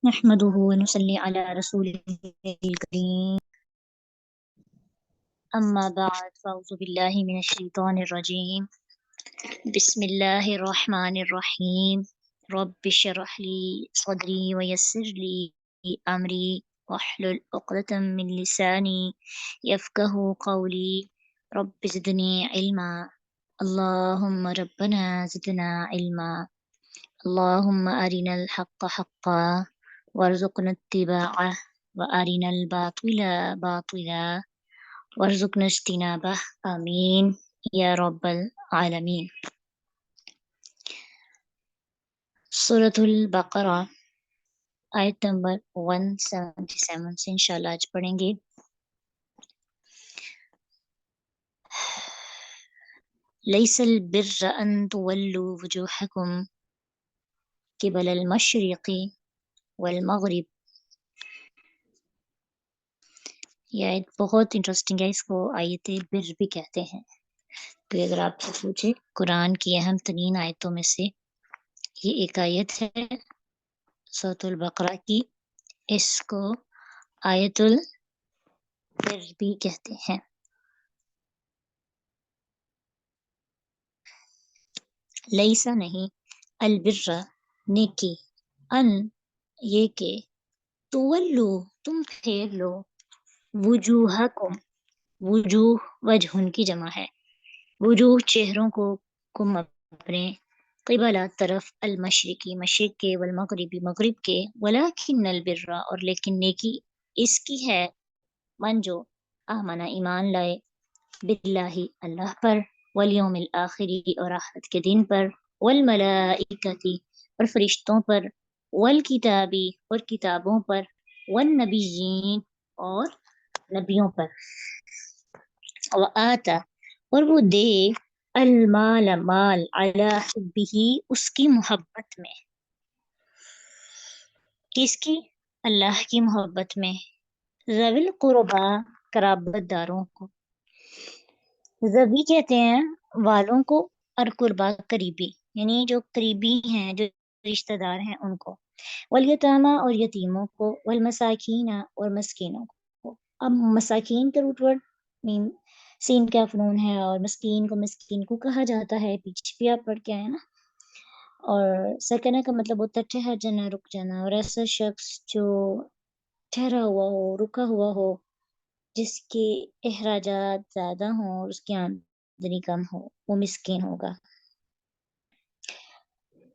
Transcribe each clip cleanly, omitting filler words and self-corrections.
نحمده ونصلي على رسوله الكريم أما بعد فأعوذ بالله من الشيطان الرجيم بسم الله الرحمن الرحيم رب اشرح لي صدري ويسر لي أمري واحلل عقدة من لساني يفقه قولي رب زدني علما اللهم ربنا زدنا علما اللهم أرنا الحق حقا وارزقنا اتباعه وأرنا الباطل باطلا وارزقنا اجتنابه آمين يا رب العالمين. سورة البقرہ آیت نمبر 177 سے انشاءاللہ آج پڑھیں گے. ليس البر أن تولوا وجوهكم قبل المشرق والمغرب. یہ آیت بہت انٹرسٹنگ ہے، اس کو آیت بر بھی کہتے ہیں. تو اگر آپ سے پوچھے قرآن کی اہم ترین آیتوں میں سے یہ ایک آیت ہے سورۃ البقرہ کی، اس کو آیت البر بھی کہتے ہیں. لیسا نہیں، البر نیکی، ان یہ کہ تولو تم پھیر لو، وجوہکم وجوہ وجہن کی جمع ہے، وجوہ چہروں کو، کم اپنے، قبلہ طرف، المشرقی مشرق کے، والمغربی مغرب کے، ولیکن البر اور لیکن نیکی اس کی ہے، من جو آمنہ ایمان لائے، باللہ اللہ پر، والیوم الآخری اور آخرت کے دن پر، والملائکتی اور فرشتوں پر، والکتابی اور کتابوں پر، والنبیین اور نبیوں پر، وآتا اور وہ دے، المال مال، علی حبہ اس کی محبت میں، کس کی؟ اللہ کی محبت میں، ذوی القربا قرابت داروں کو، ذوی کہتے ہیں والوں کو، اور قربا قریبی، یعنی جو قریبی ہیں، جو رشتہ دار ہیں ان کو، والیتامہ اور یتیموں کو، والمساکین اور مسکینوں کو. اب مساکین کا روٹ ورڈ مین سین کا فنون ہے، اور مسکین کو مسکین کو کہا جاتا ہے، پیچھے بھی آپ پڑھ کے آئے نا. اور سکنہ کا مطلب ہوتا ہے ٹھہر جانا، رک جانا، اور ایسا شخص جو ٹھہرا ہوا ہو، رکا ہوا ہو، جس کے اخراجات زیادہ ہوں اور اس کی آمدنی کم ہو، وہ مسکین ہوگا.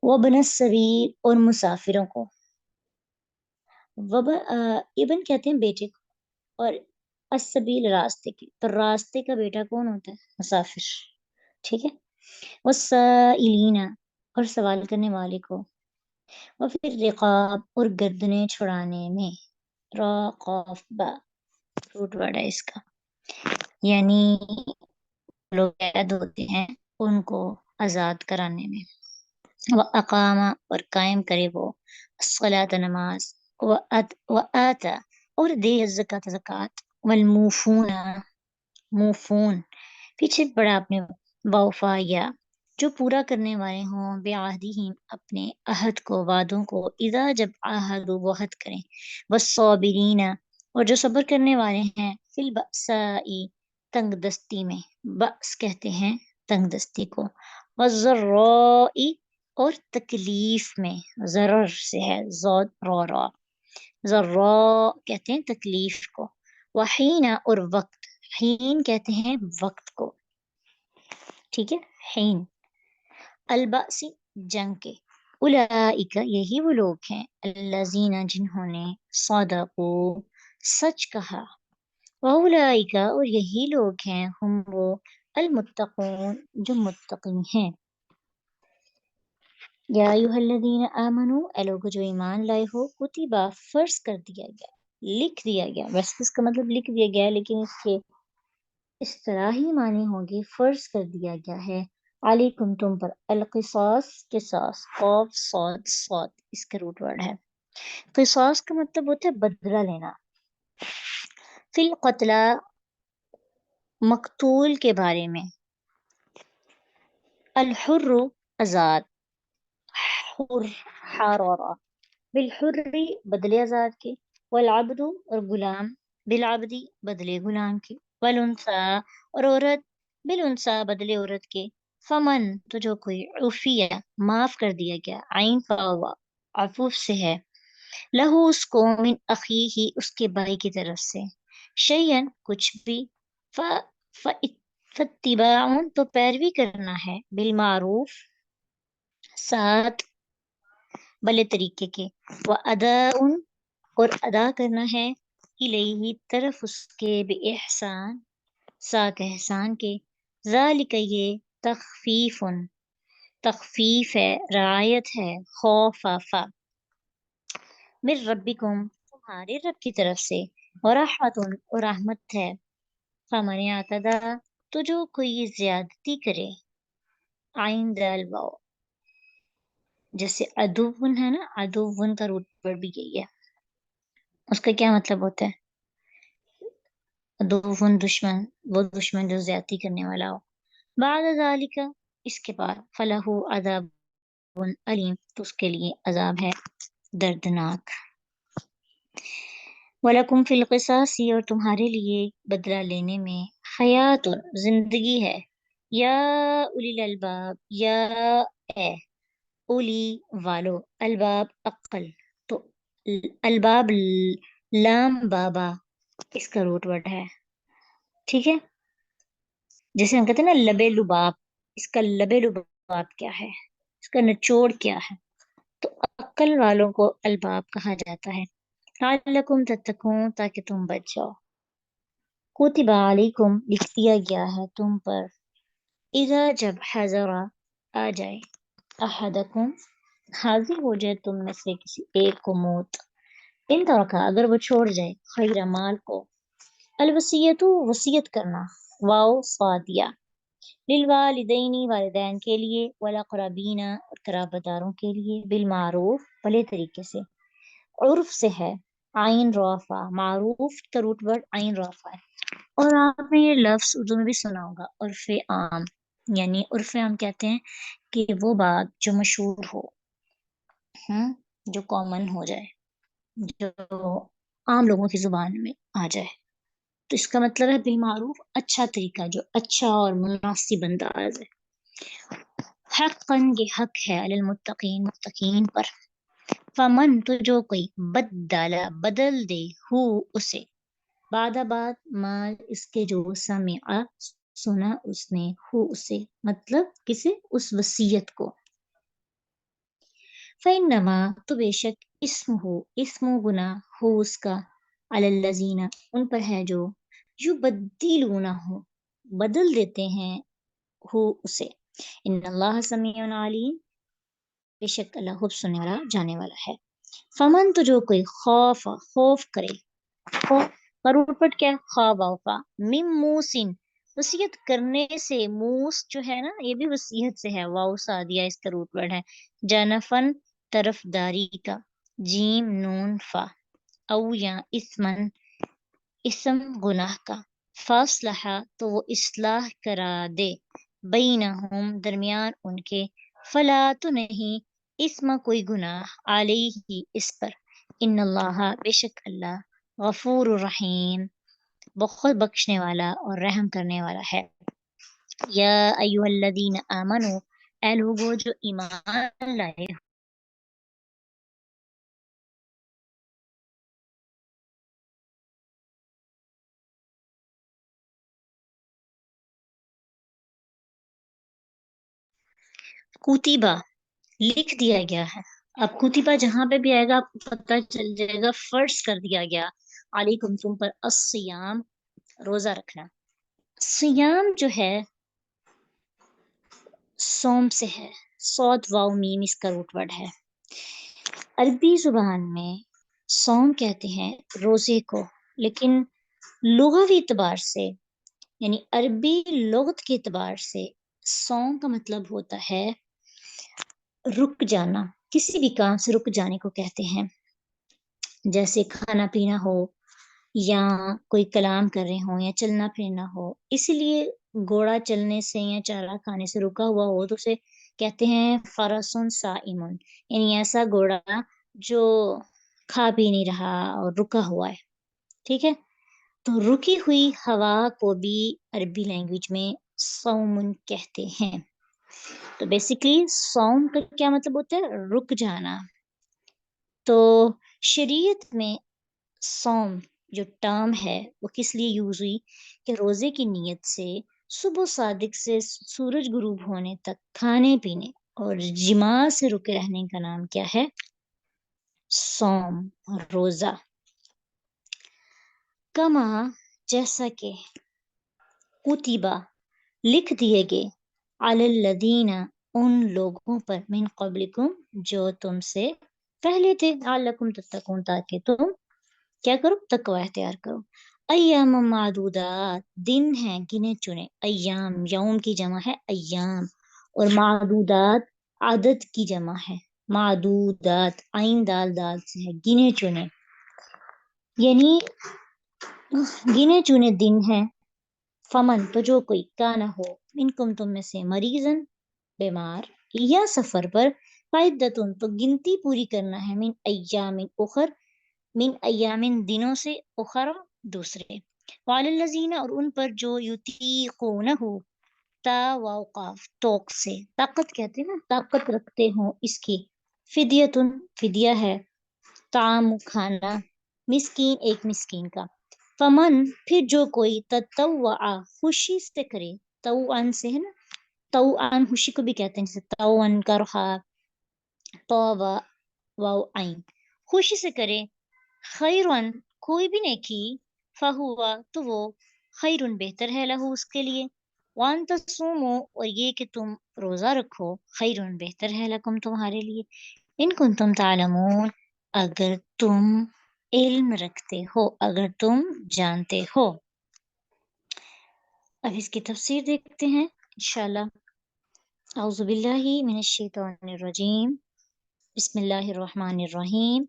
وابن السبیل اور مسافروں کو، ابن کہتے ہیں بیٹے کو، اور السبیل راستے کی، تو راستے کا بیٹا کون ہوتا ہے؟ مسافر. ٹھیک ہے. والسائلین اور سوال کرنے والے کو، وفی الرقاب اور گردنیں چھڑانے میں، راقب روٹ ورڈ ہے اس کا، یعنی لوگ قید ہوتے ہیں ان کو آزاد کرانے میں. وَأَقَامَ اور قائم کرے وہ، الصلاۃ نماز، وَآتَى اور دے الزکوٰۃ زکوٰۃ، والموفون موفون پیچھے پڑا اپنے وفا یا جو پورا کرنے والے ہوں، بعہدہم اپنے عہد کو، وعدوں کو، اذا جب عاہدوا وہ عہد کریں، والصابرین اور جو صبر کرنے والے ہیں، فی البأساء تنگ دستی میں، بأس کہتے ہیں تنگ دستی کو، والضراء اور تکلیف میں، ضرر سے ہے زود را را، ضراء کہتے ہیں تکلیف کو، وحین اور وقت، حین کہتے ہیں وقت کو. ٹھیک ہے. حین البأس جنگ کے، اولئک یہی وہ لوگ ہیں، الذین جنہوں نے، صدقوا سچ کہا، واولئک اور یہی لوگ ہیں، ہم وہ، المتقون جو متقی ہیں. یا ایھا الذین آمنوا اے لوگو جو ایمان لائے ہو، کتبہ فرض کر دیا گیا، لکھ دیا گیا، ویسے اس کا مطلب لکھ دیا گیا ہے لیکن اس کے اصطلاحی معنی ہوں گے فرض کر دیا گیا ہے، علیکم تم پر، القصاص قصاص، قاف صاد صاد اس کا روٹ ورڈ ہے. قصاص کا مطلب ہوتا ہے بدلہ لینا. فی القتلی مقتول کے بارے میں، الحر آزاد، حر حرارہ بالحر بدلے آزاد کے، والعبد اور غلام، بالعبدی بدلے غلام کے، والانثى اور عورت، بالانثى بدلے عورت کے، فمن تو جو کوئی عفیہ معاف کر دیا گیا، عین فاوا عفوف سے ہے، لہو اس کو من اخیہ اس کے بھائی کی طرف سے، شیئن کچھ بھی، فاتباع تو پیروی کرنا ہے، بالمعروف ساتھ بھلے طریقے کے، واداء اور ادا کرنا ہے، الیہ طرف اس کے، باحسان ساتھ احسان کے، ذالک یہ تخفیف تخفیف ہے، رعایت ہے، خوفافا من ربکم تمہارے رب کی طرف سے، ورحمت اور رحمت ہے، فمن اعتدی تو جو کوئی زیادتی کرے، عند الواو جیسے عدوون ہے نا، عدوون کا روٹ ورڈ بھی یہی ہے، اس کا کیا مطلب ہوتا ہے؟ عدوون دشمن، وہ دشمن جو زیادتی کرنے والا ہو، بعد ذالک اس کے بعد، فلہ عذاب علیم تو اس کے لیے عذاب ہے دردناک، وَلَكُمْ فِي الْقِصَاصِ اور تمہارے لیے بدلہ لینے میں، حیات زندگی ہے، یا اولی الالباب یا اے اولی والو، الباب عقل، تو الباب لام بابا اس کا روٹ ورڈ ہے، ٹھیک ہے، جیسے ہم کہتے ہیں نا لبے لباب، اس کا لبے لباب کیا ہے، اس کا نچوڑ کیا ہے، تو عقل والوں کو الباب کہا جاتا ہے، لعلکم تتقون تاکہ تم بچ جاؤ، کتب علیکم لکھ دیا گیا ہے تم پر، اذا جب حضر آ جائے، احدکم حاضر ہو جائے تم میں سے کسی ایک کو موت، ان ترکا اگر وہ چھوڑ جائے، خیر مال کو، الوصیت وصیت کرنا، واو صادیہ، للوالدین والدین کے لیے، والاقربین اور قرابت داروں کے لیے، بالمعروف بھلے طریقے سے، عرف سے ہے، عین رافع، معروف کا روٹ ورڈ عین رافع ہے، اور آپ نے یہ لفظ اردو میں بھی سنا ہوگا، عرف عام، یعنی عرف عام کہتے ہیں کہ وہ بات جو مشہور ہو، جو کامن ہو جائے، جو عام لوگوں کی زبان میں آ جائے، تو اس کا مطلب ہے بالمعروف اچھا طریقہ، جو اچھا اور مناسب انداز ہے، حقاً یہ حق ہے، علی المتقین متقین پر، فمن تو جو کوئی بدل دے ہو اسے، بعد مال اس کے جو سمع سنا اس نے، ہو اسے مطلب کسے، اس وصیت کو، فإنما تو بے شک اسم گناہ ہو اس کا، علی الذین ان پر ہے جو یبدلونہ بدل دیتے ہیں ہو اسے، ان اللہ سمیع علیم بے شک اللہ خوب سننے والا جانے والا ہے، فمن تو جو کوئی خوف کرے، خوف کا روٹ پٹ کیا ہے، خواب اوفا، مم موسن وصیت کرنے سے، موس جو ہے نا یہ بھی وصیت سے ہے، واو سادیہ اس کا روٹ ورڈ ہے، جانفن طرف داری کا، جیم نون فا، او یا اسمن اسم گناہ کا، فاصلہ تو وہ اصلاح کرا دے، بینہم درمیان ان کے، فلا تو نہیں، اسم کوئی گناہ، علیہ اس پر، ان اللہ بے شک اللہ، غفور الرحیم بہت بخشنے والا اور رحم کرنے والا ہے، یا ایھا الذین آمنو اے لوگو جو ایمان لائے کتبہ لکھ دیا گیا ہے، اب کتبہ جہاں پہ بھی آئے گا آپ کو پتہ چل جائے گا فرض کر دیا گیا، علیکم تم پر، الصیام روزہ رکھنا، سیام جو ہے سوم سے ہے، صاد واو میم اس کا روٹ ورڈ ہے، عربی زبان میں سوم کہتے ہیں روزے کو، لیکن لغوی اعتبار سے یعنی عربی لغت کے اعتبار سے سوم کا مطلب ہوتا ہے رک جانا، کسی بھی کام سے رک جانے کو کہتے ہیں، جیسے کھانا پینا ہو یا کوئی کلام کر رہے ہوں یا چلنا پھرنا ہو، اسی لیے گھوڑا چلنے سے یا چارہ کھانے سے رکا ہوا ہو تو اسے کہتے ہیں فرسن سائمن، یعنی ایسا گھوڑا جو کھا پی نہیں رہا اور رکا ہوا ہے، ٹھیک ہے؟ تو رکی ہوئی ہوا کو بھی عربی لینگویج میں صوم کہتے ہیں۔ تو بیسیکلی صوم کا کیا مطلب ہوتا ہے؟ رک جانا۔ تو شریعت میں صوم جو ٹرم ہے وہ کس لیے یوز ہوئی کہ روزے کی نیت سے صبح صادق سے سورج غروب ہونے تک کھانے پینے اور جماع سے رکے رہنے کا نام کیا ہے؟ صوم، روزہ۔ کما، جیسا کہ کتبہ، لکھ دیے گئے، علی الذین، ان لوگوں پر، من قبلکم، جو تم سے پہلے تھے، لعلکم تتقون، تاکہ تم کیا کرو؟ تقوی اختیار کرو۔ ایام معدودات، دن ہیں گنے چنے، ایام، یوم کی جمع ہے ایام، اور معدودات عدد کی جمع ہے معدودات، عین دال دال سے ہے، گنے چنے، یعنی گنے چنے دن ہیں۔ فمن، تو جو کوئی، کانا ہو، منکم، تم میں سے، مریضن، بیمار، یا سفر پر، فعدتن، تو گنتی پوری کرنا ہے، من ایام اخر، من ایامن، دنوں سے، اخرى، دوسرے، وعلی الذین، اور ان پر جو یطیقونہ، تا واو قاف، توق سے، طاقت کہتے ہیں نا، طاقت رکھتے ہوں اس کی، فدیتن، فدیہ ہے، طعام، کھانا، مسکین، ایک مسکین کا، فمن، پھر جو کوئی، تطوع، خوشی سے کرے، توعن سے ہے نا، توعن خوشی کو بھی کہتے ہیں، جیسے توعن کرہا، طوبہ، واو عین، خوشی سے کرے، خیرن، کوئی بھی نیکی، فہوا، تو وہ، خیرن، بہتر ہے، لہو، اس کے لیے، وان تصوموا، اور یہ کہ تم روزہ رکھو، خیرن، بہتر ہے، لکم، تمہارے لیے، ان کنتم تعلمون، اگر تم علم رکھتے ہو، اگر تم جانتے ہو۔ اب اس کی تفسیر دیکھتے ہیں انشاءاللہ۔ اعوذ باللہ من الشیطان الرجیم، بسم اللہ الرحمن الرحیم۔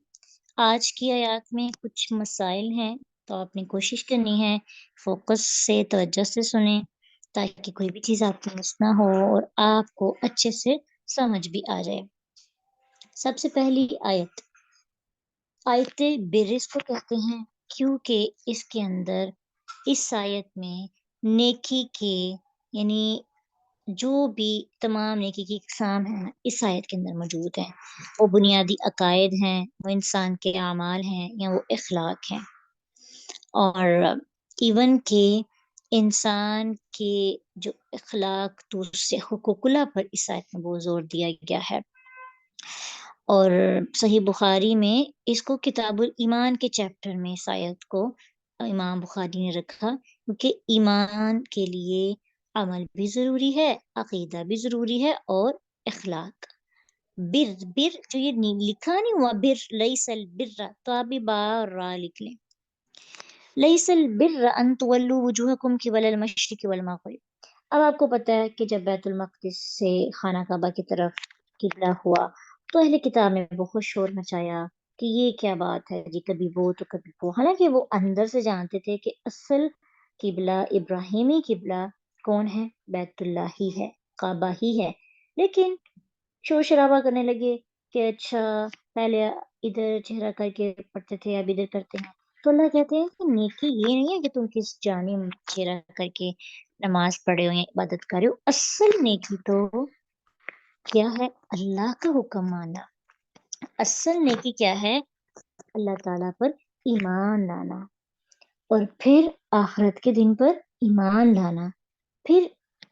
آج کی آیات میں کچھ مسائل ہیں، تو آپ نے کوشش کرنی ہے فوکس سے، توجہ سے سنیں، تاکہ کوئی بھی چیز آپ کو مس نہ ہو اور آپ کو اچھے سے سمجھ بھی آ جائے۔ سب سے پہلی آیت، آیت برس کو کہتے ہیں، کیونکہ اس کے اندر، اس آیت میں نیکی کے، یعنی جو بھی تمام نیکی کی اقسام ہیں اس آیت کے اندر موجود ہیں، وہ بنیادی عقائد ہیں، وہ انسان کے اعمال ہیں، یا وہ اخلاق ہیں، اور ایون کہ انسان کے جو اخلاق دوسرے حقوق اللہ پر اس آیت میں بہت زور دیا گیا ہے۔ اور صحیح بخاری میں اس کو کتاب الایمان کے چیپٹر میں اس آیت کو امام بخاری نے رکھا، کیونکہ ایمان کے لیے عمل بھی ضروری ہے، عقیدہ بھی ضروری ہے، اور اخلاق۔ بر، بر جو یہ لکھا نہیں ہوا بر، لیس البر، تو آپ بھی با اور را لکھ لیں، لیس البر ان تولوا وجوہکم قبل المشرق والمغرب۔ اب آپ کو پتہ ہے کہ جب بیت المقدس سے خانہ کعبہ کی طرف قبلہ ہوا تو اہل کتاب نے بہت شور مچایا کہ یہ کیا بات ہے جی، کبھی وہ تو کبھی وہ، حالانکہ وہ اندر سے جانتے تھے کہ اصل قبلہ، ابراہیمی قبلہ کون ہے؟ بیت اللہ ہی ہے، کعبہ ہی ہے، لیکن شور شرابہ کرنے لگے کہ اچھا پہلے ادھر چہرہ کر کے پڑھتے تھے، اب ادھر کرتے ہیں۔ تو اللہ کہتے ہیں کہ نیکی یہ نہیں ہے کہ تم کس جانب چہرہ کر کے نماز پڑھے ہو یا عبادت کرے ہو، اصل نیکی تو کیا ہے؟ اللہ کا حکم ماننا۔ اصل نیکی کیا ہے؟ اللہ تعالیٰ پر ایمان لانا، اور پھر آخرت کے دن پر ایمان لانا، پھر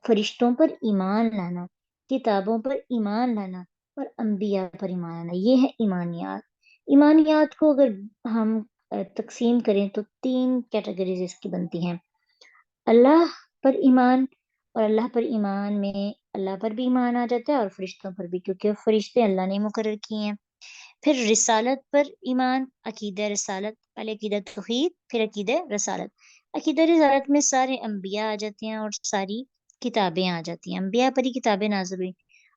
فرشتوں پر ایمان لانا، کتابوں پر ایمان لانا، اور انبیاء پر ایمان لانا۔ یہ ہے ایمانیات۔ ایمانیات کو اگر ہم تقسیم کریں تو 3 کیٹیگریز اس کی بنتی ہیں۔ اللہ پر ایمان، اور اللہ پر ایمان میں اللہ پر بھی ایمان آ جاتا ہے اور فرشتوں پر بھی، کیونکہ فرشتے اللہ نے مقرر کیے ہیں۔ پھر رسالت پر ایمان، عقیدہ رسالت، پہلے عقیدہ توحید پھر عقیدہ رسالت۔ عقیدہ رسالت میں سارے انبیاء آ جاتے ہیں اور ساری کتابیں آ جاتی ہیں، انبیاء پر ہی کتابیں نازل ہوئی۔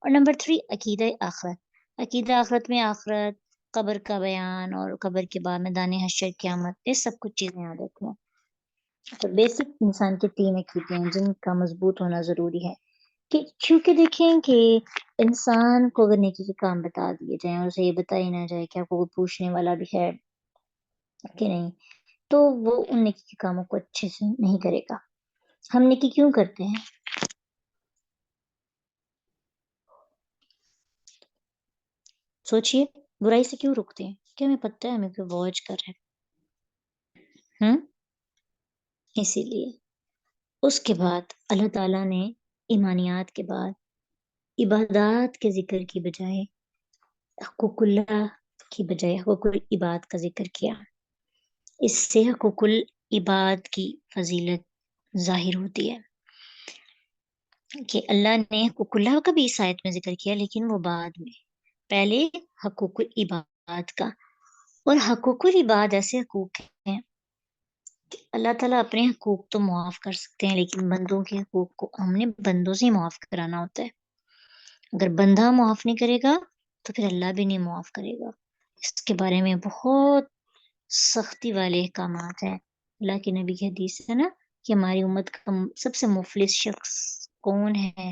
اور نمبر 3 عقیدہ آخرت۔ عقیدہ آخرت میں آخرت، قبر کا بیان، اور قبر کے بعد میدان حشر، قیامت، یہ سب کچھ چیزیں آ جاتی ہیں۔ تو بیسک انسان کے 3 عقیدے ہیں جن کا مضبوط ہونا ضروری ہے۔ کہ کیونکہ دیکھیں کہ انسان کو اگر نیکی کے کام بتا دیے جائیں اور اسے یہ بتائی نہ جائے کہ آپ کو کوئی پوچھنے والا بھی ہے کہ نہیں، تو وہ ان نیکی کے کاموں کو اچھے سے نہیں کرے گا۔ ہم نیکی کیوں کرتے ہیں؟ سوچئے، برائی سے کیوں رکتے ہیں؟ کیا ہمیں پتہ ہے ہمیں کوئی واچ کر رہا ہے؟ اسی لیے اس کے بعد اللہ تعالیٰ نے ایمانیات کے بعد عبادات کے ذکر کی بجائے حقوق اللہ کی بجائے حقوق العباد کا ذکر کیا۔ اس سے حقوق العباد کی فضیلت ظاہر ہوتی ہے کہ اللہ نے حقوق اللہ کا بھی اس آیت میں ذکر کیا، لیکن وہ بعد میں، پہلے حقوق العباد کا۔ اور حقوق العباد ایسے حقوق ہیں کہ اللہ تعالیٰ اپنے حقوق تو معاف کر سکتے ہیں، لیکن بندوں کے حقوق کو ہم نے بندوں سے ہی معاف کرانا ہوتا ہے۔ اگر بندہ معاف نہیں کرے گا تو پھر اللہ بھی نہیں معاف کرے گا۔ اس کے بارے میں بہت سختی والے احکامات ہیں۔ اللہ کے نبی کی حدیث ہے نا کہ ہماری امت کا سب سے مفلس شخص کون ہے؟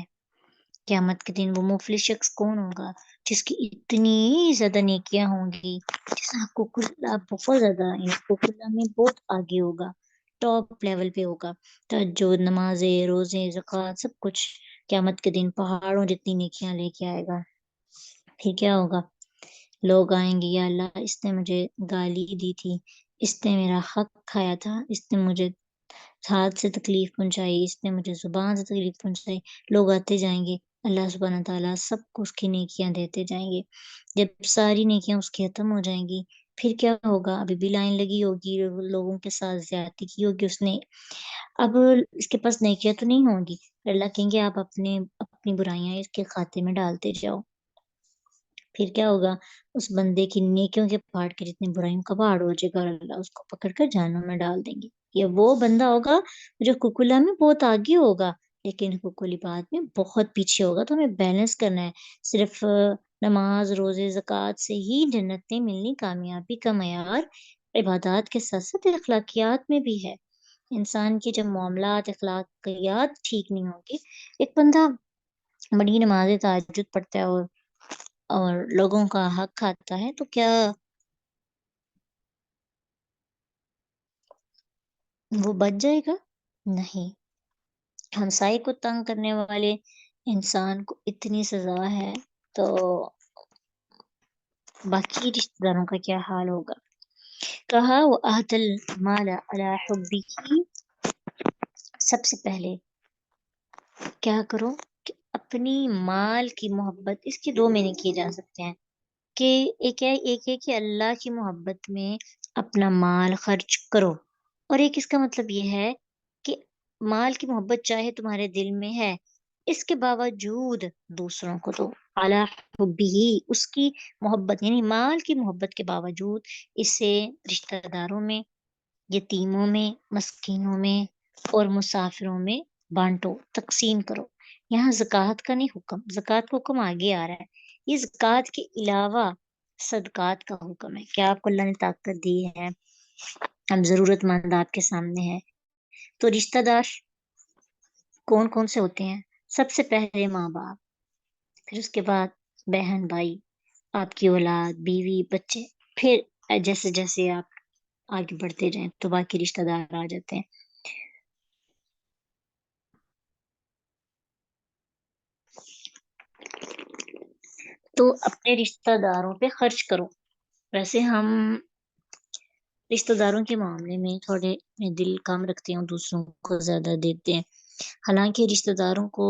قیامت کے دن وہ مفلس شخص کون ہوگا؟ جس کی اتنی زیادہ نیکیاں ہوں گی، جس کا حقوق اللہ بہت زیادہ، حقوق اللہ میں بہت آگے ہوگا، ٹاپ لیول پہ ہوگا، تہجد، نمازیں، روزے، زکوٰۃ، سب کچھ قیامت کے دن پہاڑوں جتنی نیکیاں لے کے آئے گا۔ پھر کیا ہوگا؟ لوگ آئیں گے، یا اللہ اس نے مجھے گالی دی تھی، اس نے میرا حق کھایا تھا، اس نے مجھے ہاتھ سے تکلیف پہنچائی، اس نے مجھے زبان سے تکلیف پہنچائی۔ لوگ آتے جائیں گے، اللہ سبحانہ تعالیٰ سب کو اس کی نیکیاں دیتے جائیں گے۔ جب ساری نیکیاں اس کی ختم ہو جائیں گی، پھر کیا ہوگا؟ ابھی بھی لائن لگی ہوگی، لوگوں کے ساتھ زیادتی کی ہوگی اس نے، اب اس کے پاس نیکیاں تو نہیں ہوں گی۔ پھر اللہ کہیں گے آپ اپنی برائیاں اس کے کھاتے میں ڈالتے جاؤ۔ پھر کیا ہوگا؟ اس بندے کی نیکیوں کے پہاڑ کے جتنے برائیوں کا پہاڑ ہو جائے گا، اور اللہ اس کو پکڑ کر جہنم میں ڈال دیں گے۔ یہ وہ بندہ ہوگا جو حقوق اللہ میں بہت آگے ہوگا، لیکن حقوق العباد میں بہت پیچھے ہوگا۔ تو ہمیں بیلنس کرنا ہے۔ صرف نماز، روزے، زکوٰۃ سے ہی جنت نہیں ملنی، کامیابی کا معیار عبادات کے ساتھ ساتھ اخلاقیات میں بھی ہے۔ انسان کی جب معاملات، اخلاقیات ٹھیک نہیں ہوگی، ایک بندہ بڑی نماز تہجد پڑھتا ہے اور لوگوں کا حق کھاتا ہے، تو کیا وہ بچ جائے گا؟ نہیں۔ ہمسائے کو تنگ کرنے والے انسان کو اتنی سزا ہے، تو باقی رشتہ داروں کا کیا حال ہوگا؟ کہا وَآتَ الْمَالَ عَلَى حُبِّهِ، سب سے پہلے کیا کرو کہ اپنی مال کی محبت، اس کے دو معنی کیے جا سکتے ہیں کہ ایک ہے کہ اللہ کی محبت میں اپنا مال خرچ کرو، اور ایک اس کا مطلب یہ ہے کہ مال کی محبت چاہے تمہارے دل میں ہے، اس کے باوجود دوسروں کو دو۔ اعلیٰ حبی، اس کی محبت یعنی مال کی محبت کے باوجود اسے رشتہ داروں میں، یتیموں میں، مسکینوں میں اور مسافروں میں بانٹو، تقسیم کرو۔ یہاں زکوٰۃ کا نہیں حکم، زکوٰۃ کا حکم آگے آ رہا ہے۔ یہ زکوٰۃ کے علاوہ صدقات کا حکم ہے کہ آپ کو اللہ نے طاقت دی ہے، اب ضرورت مند آپ کے سامنے ہے، تو رشتہ دار کون کون سے ہوتے ہیں؟ سب سے پہلے ماں باپ، پھر اس کے بعد بہن بھائی، آپ کی اولاد، بیوی، بچے، پھر جیسے جیسے آپ آگے بڑھتے جائیں تو باقی رشتہ دار آ جاتے ہیں۔ تو اپنے رشتہ داروں پہ خرچ کرو۔ ویسے ہم رشتہ داروں کے معاملے میں تھوڑے دل کم رکھتے ہیں اور دوسروں کو زیادہ دیتے ہیں، حالانکہ رشتہ داروں کو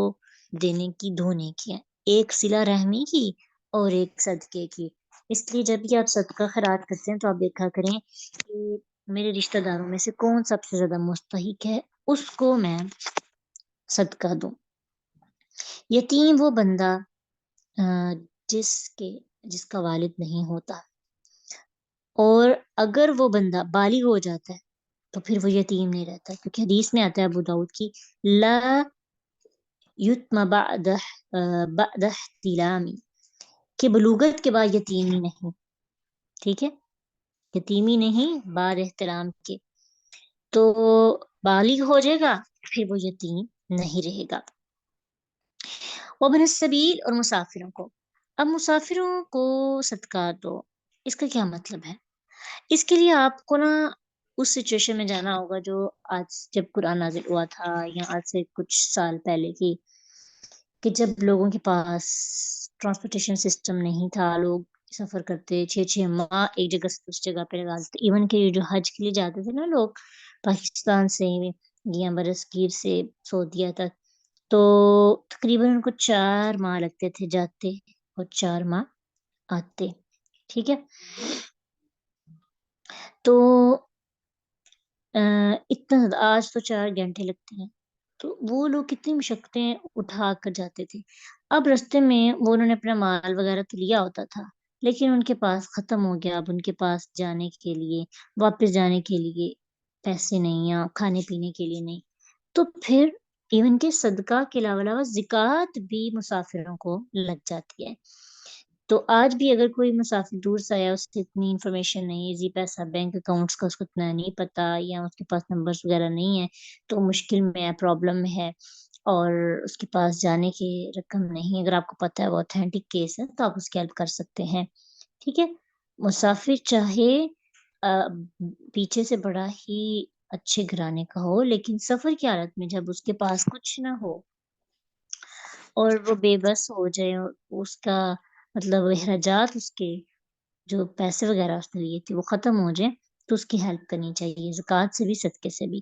دینے کی دو نیکیاں، ایک صلہ رحمی کی اور ایک صدقے کی۔ اس لیے جب بھی آپ صدقہ خیرات کرتے ہیں تو آپ دیکھا کریں کہ میرے رشتہ داروں میں سے کون سب سے زیادہ مستحق ہے، اس کو میں صدقہ دوں۔ یتیم وہ بندہ جس جس کا والد نہیں ہوتا، اور اگر وہ بندہ بالغ ہو جاتا ہے تو پھر وہ یتیم نہیں رہتا، کیونکہ حدیث میں آتا ہے ابو داؤد کی، لا یتم بعد احتلام، کہ بلوغت کے بعد یتیمی نہیں، ٹھیک ہے، یتیمی نہیں بعد احتلام کے، تو بالغ ہو جائے گا پھر وہ یتیم نہیں رہے گا۔ وابن السبیل اور مسافروں کو. اب مسافروں کو صدقات دو، اس کا کیا مطلب ہے؟ اس کے لیے آپ کو نا اس سچویشن میں جانا ہوگا جو آج جب قرآن نازل ہوا تھا یا آج سے کچھ سال پہلے کی، کہ جب لوگوں کے پاس ٹرانسپورٹیشن سسٹم نہیں تھا، لوگ سفر کرتے 6 ماہ ایک جگہ سے دوسری جگہ پہ لگاتے. ایون کہ جو حج کے لیے جاتے تھے نا لوگ پاکستان سے یا برصغیر سے سعودیہ تک، تو تقریباً ان کو 4 ماہ لگتے تھے جاتے اور 4 ماہ آتے. ٹھیک ہے، تو اتنا زیادہ، آج تو 4 گھنٹے لگتے ہیں. تو وہ لوگ کتنی مشقتیں اٹھا کر جاتے تھے. اب رستے میں وہ انہوں نے اپنا مال وغیرہ تو لیا ہوتا تھا، لیکن ان کے پاس ختم ہو گیا. اب ان کے پاس جانے کے لیے، واپس جانے کے لیے پیسے نہیں یا کھانے پینے کے لیے نہیں. تو پھر ایون کہ صدقہ کے علاوہ زکوٰۃ بھی مسافروں کو لگ جاتی ہے. تو آج بھی اگر کوئی مسافر دور سے آیا، اس سے اتنی انفارمیشن نہیں، ایزی پیسہ بینک اکاؤنٹس کا اس کو اتنا نہیں پتا، یا اس کے پاس نمبرز وغیرہ نہیں ہے، تو مشکل میں ہے، پرابلم میں ہے، اور اس کے پاس جانے کی رقم نہیں. اگر آپ کو پتا ہے وہ اوتھینٹک کیس ہے تو آپ اس کی ہیلپ کر سکتے ہیں. ٹھیک ہے، مسافر چاہے پیچھے سے بڑا ہی اچھے گھرانے کا ہو، لیکن سفر کی حالت میں جب اس کے پاس کچھ نہ ہو اور وہ بے بس ہو جائے، اور اس کا مطلب اخراجات، اس کے جو پیسے وغیرہ اس نے لیے تھے وہ ختم ہو جائے، تو اس کی ہیلپ کرنی چاہیے، زکوٰۃ سے بھی صدقے سے بھی.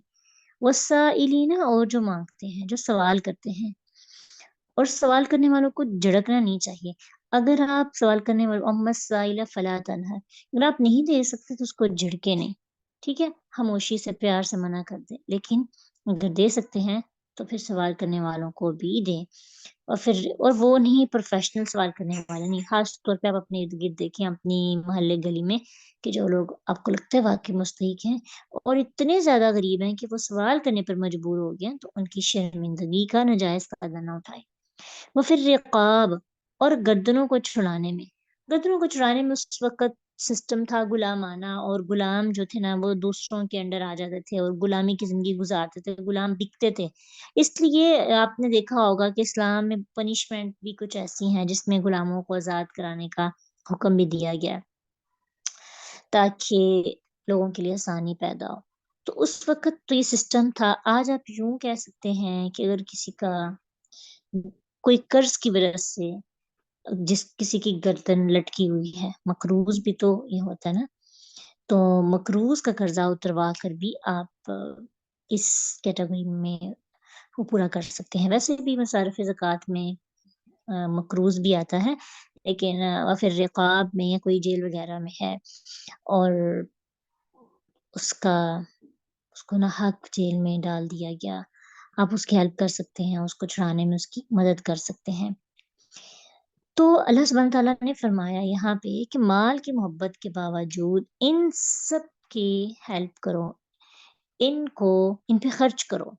والسائلین، اور جو مانگتے ہیں، جو سوال کرتے ہیں. اور سوال کرنے والوں کو جھڑکنا نہیں چاہیے. اگر آپ سوال کرنے والوں، اما السائل فلا تنہر، اگر آپ نہیں دے سکتے تو اس کو جھڑکے نہیں. ٹھیک ہے، خاموشی سے پیار سے منع کر دیں. لیکن اگر دے سکتے ہیں تو پھر سوال کرنے والوں کو بھی دیں. اور وہ نہیں، پروفیشنل سوال کرنے والے نہیں. خاص طور پہ آپ اپنے ارد گرد دیکھیں، اپنی محلے گلی میں، کہ جو لوگ آپ کو لگتا ہے واقعی مستحق ہیں اور اتنے زیادہ غریب ہیں کہ وہ سوال کرنے پر مجبور ہو گئے، تو ان کی شرمندگی کا ناجائز فائدہ نہ اٹھائے. وہ پھر رقاب، اور گردنوں کو چھڑانے میں اس وقت سسٹم تھا غلامانہ، اور غلام جو تھے نا وہ دوسروں کے انڈر آ جاتے تھے اور غلامی کی زندگی گزارتے تھے، غلام بکتے تھے. اس لیے آپ نے دیکھا ہوگا کہ اسلام میں پنشمنٹ بھی کچھ ایسی ہیں جس میں غلاموں کو آزاد کرانے کا حکم بھی دیا گیا، تاکہ لوگوں کے لیے آسانی پیدا ہو. تو اس وقت تو یہ سسٹم تھا. آج آپ یوں کہہ سکتے ہیں کہ اگر کسی کا کوئی قرض کی وجہ سے کسی کی گردن لٹکی ہوئی ہے، مقروض بھی تو یہ ہوتا ہے نا، تو مقروض کا قرضہ اتروا کر بھی آپ اس کیٹیگری میں وہ پورا کر سکتے ہیں. ویسے بھی مصارف زکوٰۃ میں مقروض بھی آتا ہے، لیکن پھر رقاب میں یا کوئی جیل وغیرہ میں ہے اور اس کو نا حق جیل میں ڈال دیا گیا، آپ اس کی ہیلپ کر سکتے ہیں، اس کو چھڑانے میں اس کی مدد کر سکتے ہیں. تو اللہ سبحانہ تعالیٰ نے فرمایا یہاں پہ کہ مال کی محبت کے باوجود ان سب کی ہیلپ کرو، ان پہ خرچ کرو.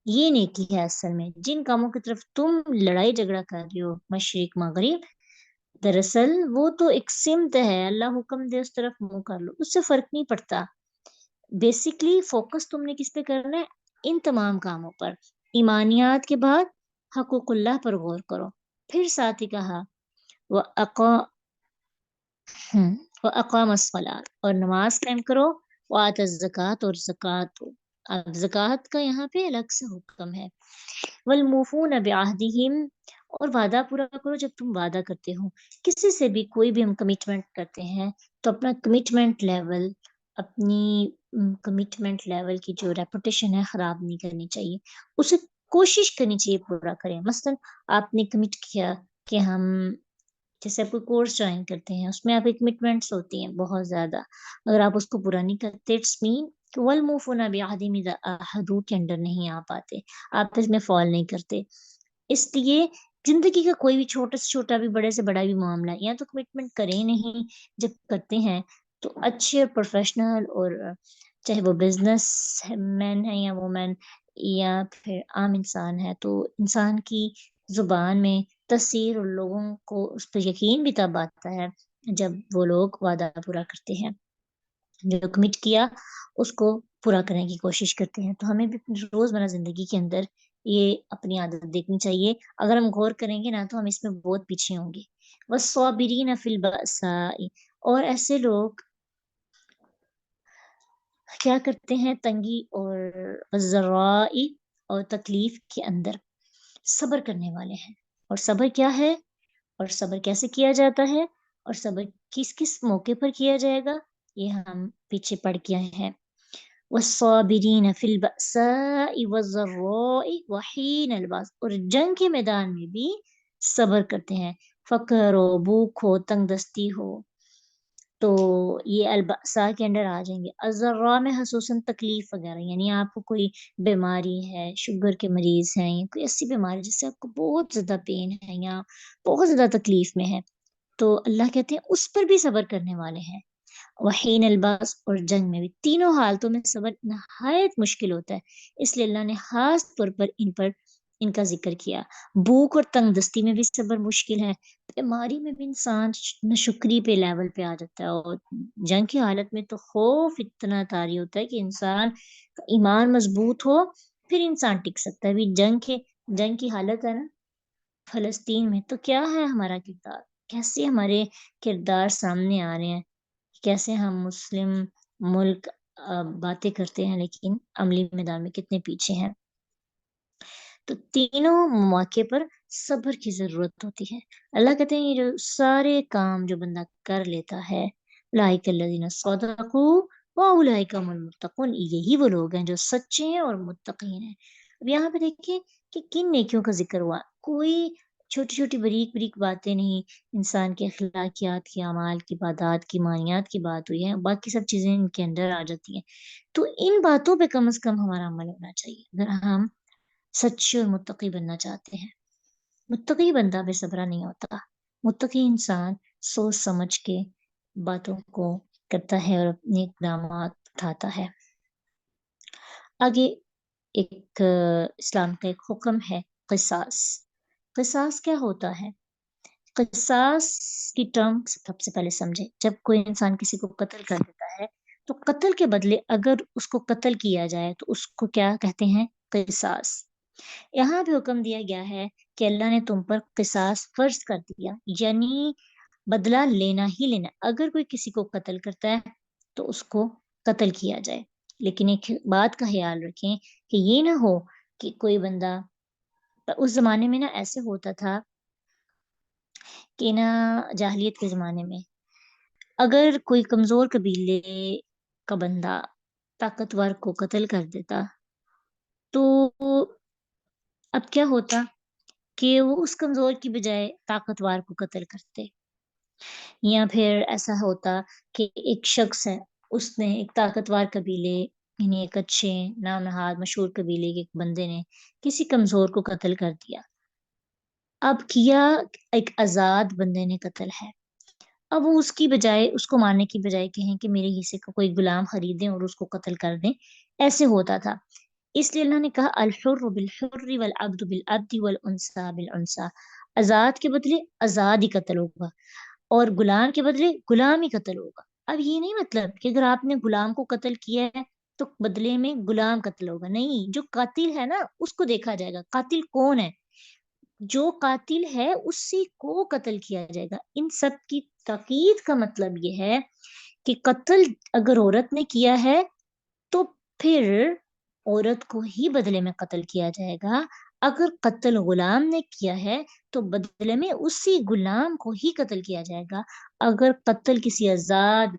یہ نیکی ہے اصل میں. جن کاموں کی طرف تم لڑائی جھگڑا کر رہے ہو، مشرق مغرب، دراصل وہ تو ایک سمت ہے، اللہ حکم دے اس طرف منہ کر لو، اس سے فرق نہیں پڑتا. بیسیکلی فوکس تم نے کس پہ کرنا ہے؟ ان تمام کاموں پر. ایمانیات کے بعد حقوق اللہ پر غور کرو. پھر ساتھ ہی کہا وَأَقَامَ الصَّلَاةَ، اور نماز قائم کرو، وَآتَى الزَّكَاةَ، اور زکوٰۃ دو. اب زکوٰۃ کا یہاں پہ الگ سے حکم ہے. وَالْمُوفُونَ بِعَهْدِهِمْ، اور وعدہ پورا کرو جب تم وعدہ کرتے ہو. کسی سے بھی کوئی بھی ہم کمٹمنٹ کرتے ہیں تو اپنا کمٹمنٹ لیول کی جو ریپوٹیشن ہے خراب نہیں کرنی چاہیے، اسے کوشش کرنی چاہیے پورا کریں. مثلا آپ نے کمٹ کیا کہ ہم، جیسے آپ کوئی کورس جوائن کرتے ہیں، اس میں آپ کی کمٹمنٹس ہوتی ہیں بہت زیادہ، اگر آپ اس کو پورا نہیں کرتے، اٹس مین کہ وَالْمُوفُونَ بِعَهْدِهِمْ إِذَا عَاهَدُوا کے انڈر نہیں آ پاتے، آپ اس میں فال نہیں کرتے. اس لیے زندگی کا کوئی بھی چھوٹا سے چھوٹا بھی، بڑے سے بڑا بھی معاملہ، یا تو کمٹمنٹ کریں نہیں، جب کرتے ہیں تو اچھے اور پروفیشنل، اور چاہے وہ بزنس مین ہے یا وومین یا پھر عام انسان ہے، تو انسان کی زبان میں تاثیر اور لوگوں کو اس پہ یقین بھی تب آتا ہے جب وہ لوگ وعدہ پورا کرتے ہیں، جو کمٹ کیا اس کو پورا کرنے کی کوشش کرتے ہیں. تو ہمیں بھی روزمرہ زندگی کے اندر یہ اپنی عادت دیکھنی چاہیے. اگر ہم غور کریں گے نا تو ہم اس میں بہت پیچھے ہوں گے. والصابرین فی البأساء، اور ایسے لوگ کیا کرتے ہیں تنگی اور ذراء اور تکلیف کے اندر صبر کرنے والے ہیں. اور صبر کیا ہے، اور صبر کیسے کیا جاتا ہے، اور صبر کس کس موقع پر کیا جائے گا، یہ ہم پیچھے پڑھ کے آئے ہیں. والصابرین فی البأساء والضراء وحین الباس، اور جنگ کے میدان میں بھی صبر کرتے ہیں. فقر ہو، بھوک ہو، تنگ دستی ہو، تو یہ البأساء کے انڈر آ جائیں گے. الضراء میں خصوصاً تکلیف وغیرہ، یعنی آپ کو کوئی بیماری ہے، شوگر کے مریض ہیں، یا کوئی ایسی بیماری جس سے آپ کو بہت زیادہ پین ہے یا بہت زیادہ تکلیف میں ہے، تو اللہ کہتے ہیں اس پر بھی صبر کرنے والے ہیں. وحین الباس، اور جنگ میں بھی، تینوں حالتوں میں صبر نہایت مشکل ہوتا ہے، اس لیے اللہ نے خاص طور پر ان کا ذکر کیا. بھوک اور تنگ دستی میں بھی صبر مشکل ہے. بیماری میں بھی انسان ناشکری پہ لیول پہ آ جاتا ہے، اور جنگ کی حالت میں تو خوف اتنا طاری ہوتا ہے کہ انسان کا ایمان مضبوط ہو پھر انسان ٹک سکتا ہے. ابھی جنگ کی حالت ہے نا فلسطین میں، تو کیا ہے ہمارا کردار، کیسے ہمارے کردار سامنے آ رہے ہیں، کیسے ہم مسلم ملک باتیں کرتے ہیں لیکن عملی میدان میں کتنے پیچھے ہیں. تو تینوں مواقع پر صبر کی ضرورت ہوتی ہے. اللہ کہتے ہیں یہ جو سارے کام جو بندہ کر لیتا ہے، اولئک الذین صدقوا واولئک هم المتقون، یہی وہ لوگ ہیں جو سچے ہیں اور متقین ہیں. اب یہاں پہ دیکھیں کہ کن نیکیوں کا ذکر ہوا، کوئی چھوٹی چھوٹی بریک بریک باتیں نہیں، انسان کے اخلاقیات کی، اعمال کی، عبادات کی، معنیات کی بات ہوئی ہے، باقی سب چیزیں ان کے اندر آ جاتی ہیں. تو ان باتوں پہ کم از کم ہمارا عمل ہونا چاہیے اگر ہم سچے اور متقی بننا چاہتے ہیں. متقی بندہ بے صبرا نہیں ہوتا. متقی انسان سوچ سمجھ کے باتوں کو کرتا ہے اور اپنے اقدامات اٹھاتا ہے. آگے ایک اسلام کا ایک حکم ہے قصاص. قصاص کیا ہوتا ہے؟ قصاص کی ٹرم سب سے پہلے سمجھے. جب کوئی انسان کسی کو قتل کر دیتا ہے تو قتل کے بدلے اگر اس کو قتل کیا جائے تو اس کو کیا کہتے ہیں؟ قصاص. یہاں بھی حکم دیا گیا ہے کہ اللہ نے تم پر قصاص فرض کر دیا، یعنی بدلہ لینا ہی لینا. اگر کوئی کسی کو قتل کرتا ہے تو اس کو قتل کیا جائے. لیکن ایک بات کا خیال رکھیں کہ یہ نہ ہو کہ کوئی بندہ، اس زمانے میں نا ایسے ہوتا تھا کہ نا جاہلیت کے زمانے میں اگر کوئی کمزور قبیلے کا بندہ طاقتور کو قتل کر دیتا تو اب کیا ہوتا کہ وہ اس کمزور کی بجائے طاقتور کو قتل کرتے. یا پھر ایسا ہوتا کہ ایک شخص ہے، اس نے ایک طاقتور قبیلے، یعنی ایک اچھے نام نہاد مشہور قبیلے کے ایک بندے نے کسی کمزور کو قتل کر دیا. اب کیا ایک آزاد بندے نے قتل ہے، اب وہ اس کی بجائے، اس کو مارنے کی بجائے کہیں کہ میرے حصے کا کوئی غلام خریدیں اور اس کو قتل کر دیں. ایسے ہوتا تھا. اس لیے اللہ نے کہا الحر بالحر والعبد بالعبد والانثى بالانثى، آزاد کے بدلے آزاد ہی قتل ہوگا اور غلام کے بدلے غلام ہی قتل ہوگا. اب یہ نہیں مطلب کہ اگر آپ نے غلام کو قتل کیا ہے تو بدلے میں غلام قتل ہوگا، نہیں. جو قاتل ہے نا اس کو دیکھا جائے گا قاتل کون ہے، جو قاتل ہے اسی کو قتل کیا جائے گا. ان سب کی تاکید کا مطلب یہ ہے کہ قتل اگر عورت نے کیا ہے تو پھر عورت کو ہی بدلے میں قتل کیا جائے گا. اگر قتل غلام نے کیا ہے تو بدلے میں اسی غلام کو ہی قتل کیا جائے گا. اگر قتل کسی آزاد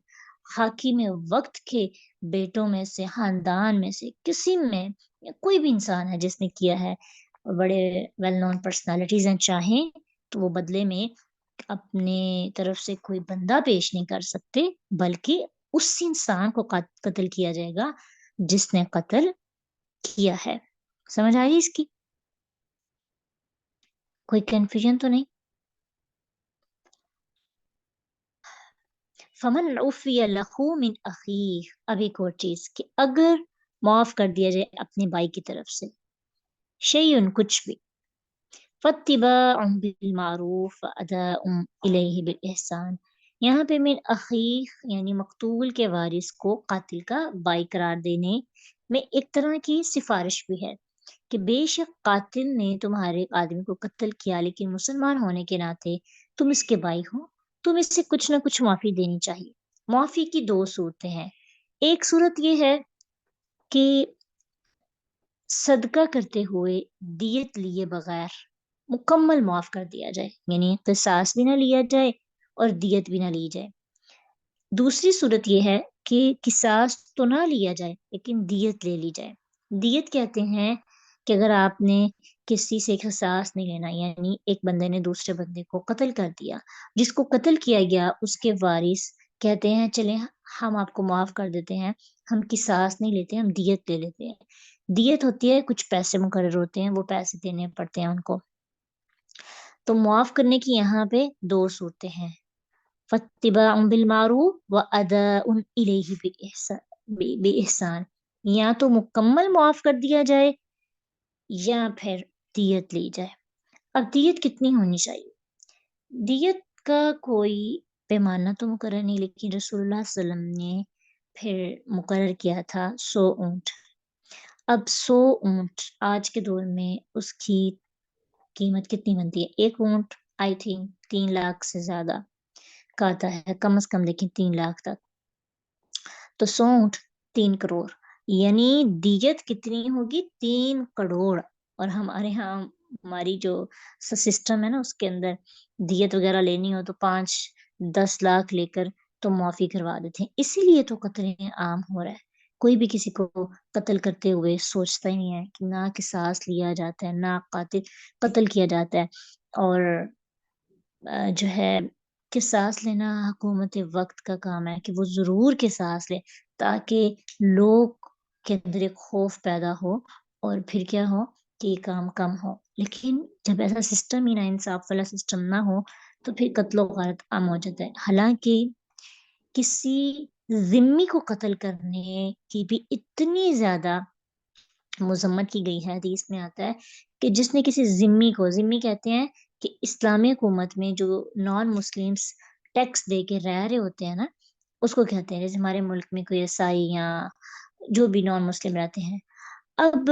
حاکم وقت کے بیٹوں میں سے، خاندان میں سے کسی میں، کوئی بھی انسان ہے جس نے کیا ہے، بڑے ویل نون پرسنالٹیز ہیں، چاہیں تو وہ بدلے میں اپنے طرف سے کوئی بندہ پیش نہیں کر سکتے، بلکہ اس انسان کو قتل کیا جائے گا جس نے قتل کیا ہے. سمجھ آئی اس کی؟ کوئی کنفیوژن تو نہیں؟ فمن عفی لہ من اخیہ، اب ایک اور چیز کہ اگر معاف کر دیا جائے اپنے بھائی کی طرف سے شیئن کچھ بھی، فاتباع بالمعروف اداء الیہ بالاحسان. یہاں پہ من اخیہ یعنی مقتول کے وارث کو قاتل کا بھائی قرار دینے میں ایک طرح کی سفارش بھی ہے. کہ بے شک قاتل نے تمہارے آدمی کو قتل کیا، لیکن مسلمان ہونے کے ناطے تم اس کے بھائی ہو، تم اس سے کچھ نہ کچھ معافی دینی چاہیے۔ معافی کی دو صورتیں ہیں۔ ایک صورت یہ ہے کہ صدقہ کرتے ہوئے دیت لیے بغیر مکمل معاف کر دیا جائے، یعنی قصاص بھی نہ لیا جائے اور دیت بھی نہ لی جائے۔ دوسری صورت یہ ہے کہ قصاص تو نہ لیا جائے لیکن دیت لے لی جائے۔ دیت کہتے ہیں کہ اگر آپ نے کسی سے قصاص نہیں لینا، یعنی ایک بندے نے دوسرے بندے کو قتل کر دیا، جس کو قتل کیا گیا اس کے وارث کہتے ہیں چلیں ہم آپ کو معاف کر دیتے ہیں، ہم قصاص نہیں لیتے، ہم دیت لے لیتے ہیں۔ دیت ہوتی ہے کچھ پیسے مقرر ہوتے ہیں، وہ پیسے دینے پڑتے ہیں ان کو۔ تو معاف کرنے کی یہاں پہ دو صورتیں ہیں، فَاتِّبَاعٌ بِالْمَعْرُوفِ وَأَدَاءٌ إِلَيْهِ بِإِحْسَان، یا تو مکمل معاف کر دیا جائے یا پھر دیت لی جائے۔ اب دیت کتنی ہونی چاہیے؟ دیت کا کوئی پیمانہ تو مقرر نہیں، لیکن رسول اللہ صلی اللہ علیہ وسلم نے پھر مقرر کیا تھا 100 اونٹ۔ اب 100 اونٹ آج کے دور میں اس کی قیمت کتنی بنتی ہے؟ ایک اونٹ آئی تھنک 3 لاکھ سے زیادہ کا آتا ہے، کم از کم لیکن 3 لاکھ تک۔ تو 100 اونٹ 3 کروڑ، یعنی دیت کتنی ہوگی؟ 3 کروڑ۔ اور ہمارے ہاں ہماری جو سسٹم ہے نا اس کے اندر دیت وغیرہ لینی ہو تو 5-10 لاکھ لے کر تو معافی کروا دیتے ہیں۔ اسی لیے تو قتل عام ہو رہا ہے، کوئی بھی کسی کو قتل کرتے ہوئے سوچتا ہی نہیں ہے کہ نہ قصاص لیا جاتا ہے، نہ قتل کیا جاتا ہے۔ اور جو ہے قصاص لینا حکومت وقت کا کام ہے کہ وہ ضرور قصاص لے، تاکہ لوگ کے اندر ایک خوف پیدا ہو اور پھر کیا ہو کہ یہ کام کم ہو۔ لیکن جب ایسا سسٹم ہی نہ انصاف والا سسٹم نہ ہو تو پھر قتل و غارت عام ہو جاتا ہے۔ حالانکہ کسی ذمی کو قتل کرنے کی بھی اتنی زیادہ مذمت کی گئی ہے، حدیث میں آتا ہے کہ جس نے کسی ذمی کو، ذمی کہتے ہیں کہ اسلامی حکومت میں جو نان مسلمس ٹیکس دے کے رہ رہے ہوتے ہیں نا، اس کو کہتے ہیں۔ جیسے ہمارے ملک میں کوئی عیسائی یا جو بھی نان مسلم رہتے ہیں، اب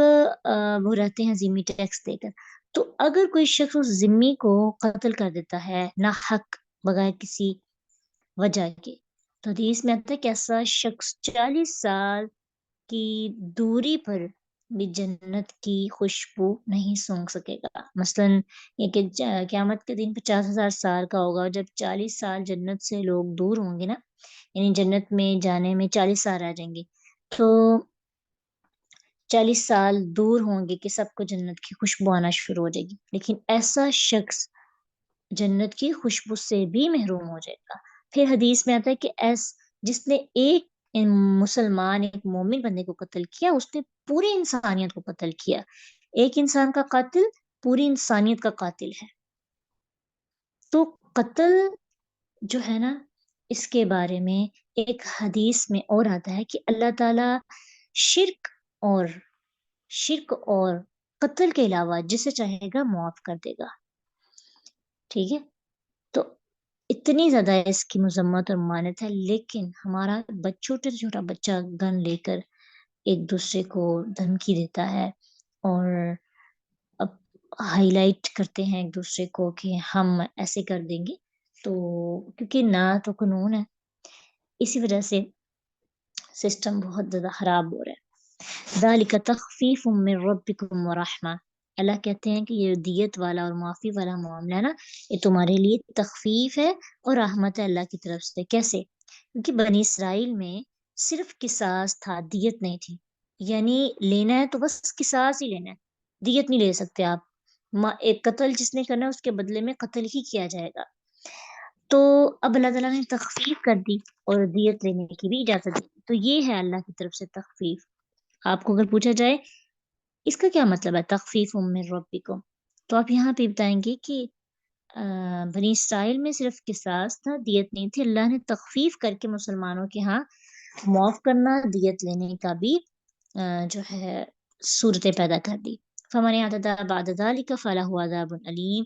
وہ رہتے ہیں ذمی ٹیکس دے کر، تو اگر کوئی شخص اس ذمی کو قتل کر دیتا ہے نہ حق، بغیر کسی وجہ کے، تو حدیث میں آتا ہے کہ ایسا شخص 40 سال کی دوری پر بھی جنت کی خوشبو نہیں سونگ سکے گا۔ مثلاً یہ کہ قیامت کے دن 50,000 سال کا ہوگا، جب 40 سال جنت سے لوگ دور ہوں گے نا، یعنی جنت میں جانے میں 40 سال رہ جائیں گے، تو 40 سال دور ہوں گے کہ سب کو جنت کی خوشبو آنا شروع ہو جائے گی، لیکن ایسا شخص جنت کی خوشبو سے بھی محروم ہو جائے گا۔ پھر حدیث میں آتا ہے کہ جس نے ایک مسلمان، ایک مومن بندے کو قتل کیا، اس نے پوری انسانیت کو قتل کیا۔ ایک انسان کا قاتل پوری انسانیت کا قاتل ہے۔ تو قتل جو ہے نا، اس کے بارے میں ایک حدیث میں اور آتا ہے کہ اللہ تعالی شرک اور قتل کے علاوہ جسے چاہے گا معاف کر دے گا۔ ٹھیک ہے، تو اتنی زیادہ اس کی مذمت اور ممانعت ہے، لیکن ہمارا چھوٹا چھوٹا بچہ گن لے کر ایک دوسرے کو دھمکی دیتا ہے اور اب ہائی لائٹ کرتے ہیں ایک دوسرے کو کہ ہم ایسے کر دیں گے، تو کیونکہ نہ تو قانون ہے، اسی وجہ سے سسٹم بہت زیادہ خراب ہو رہا ہے۔ ذالک تخفیف من ربکم ورحمہ، اللہ کہتے ہیں کہ یہ دیت والا اور معافی والا معاملہ ہے نا، یہ تمہارے لیے تخفیف ہے اور رحمت ہے اللہ کی طرف سے۔ کیسے؟ کیونکہ بنی اسرائیل میں صرف قصاص تھا، دیت نہیں تھی۔ یعنی لینا ہے تو بس قصاص ہی لینا ہے، دیت نہیں لے سکتے آپ۔ ایک قتل جس نے کرنا ہے اس کے بدلے میں قتل ہی کیا جائے گا۔ تو اب اللہ تعالیٰ نے تخفیف کر دی اور دیت لینے کی بھی اجازت دی، تو یہ ہے اللہ کی طرف سے تخفیف۔ آپ کو اگر پوچھا جائے اس کا کیا مطلب ہے تخفیف من ربکم، تو آپ یہاں پہ بتائیں گے کہ بنی اسرائیل میں صرف قصاص تھا، دیت نہیں تھی، اللہ نے تخفیف کر کے مسلمانوں کے ہاں معاف کرنا، دیت لینے کا بھی جو ہے صورتیں پیدا کر دی۔ فمن اعتدی بعد ذلک فلہ عذاب علیم،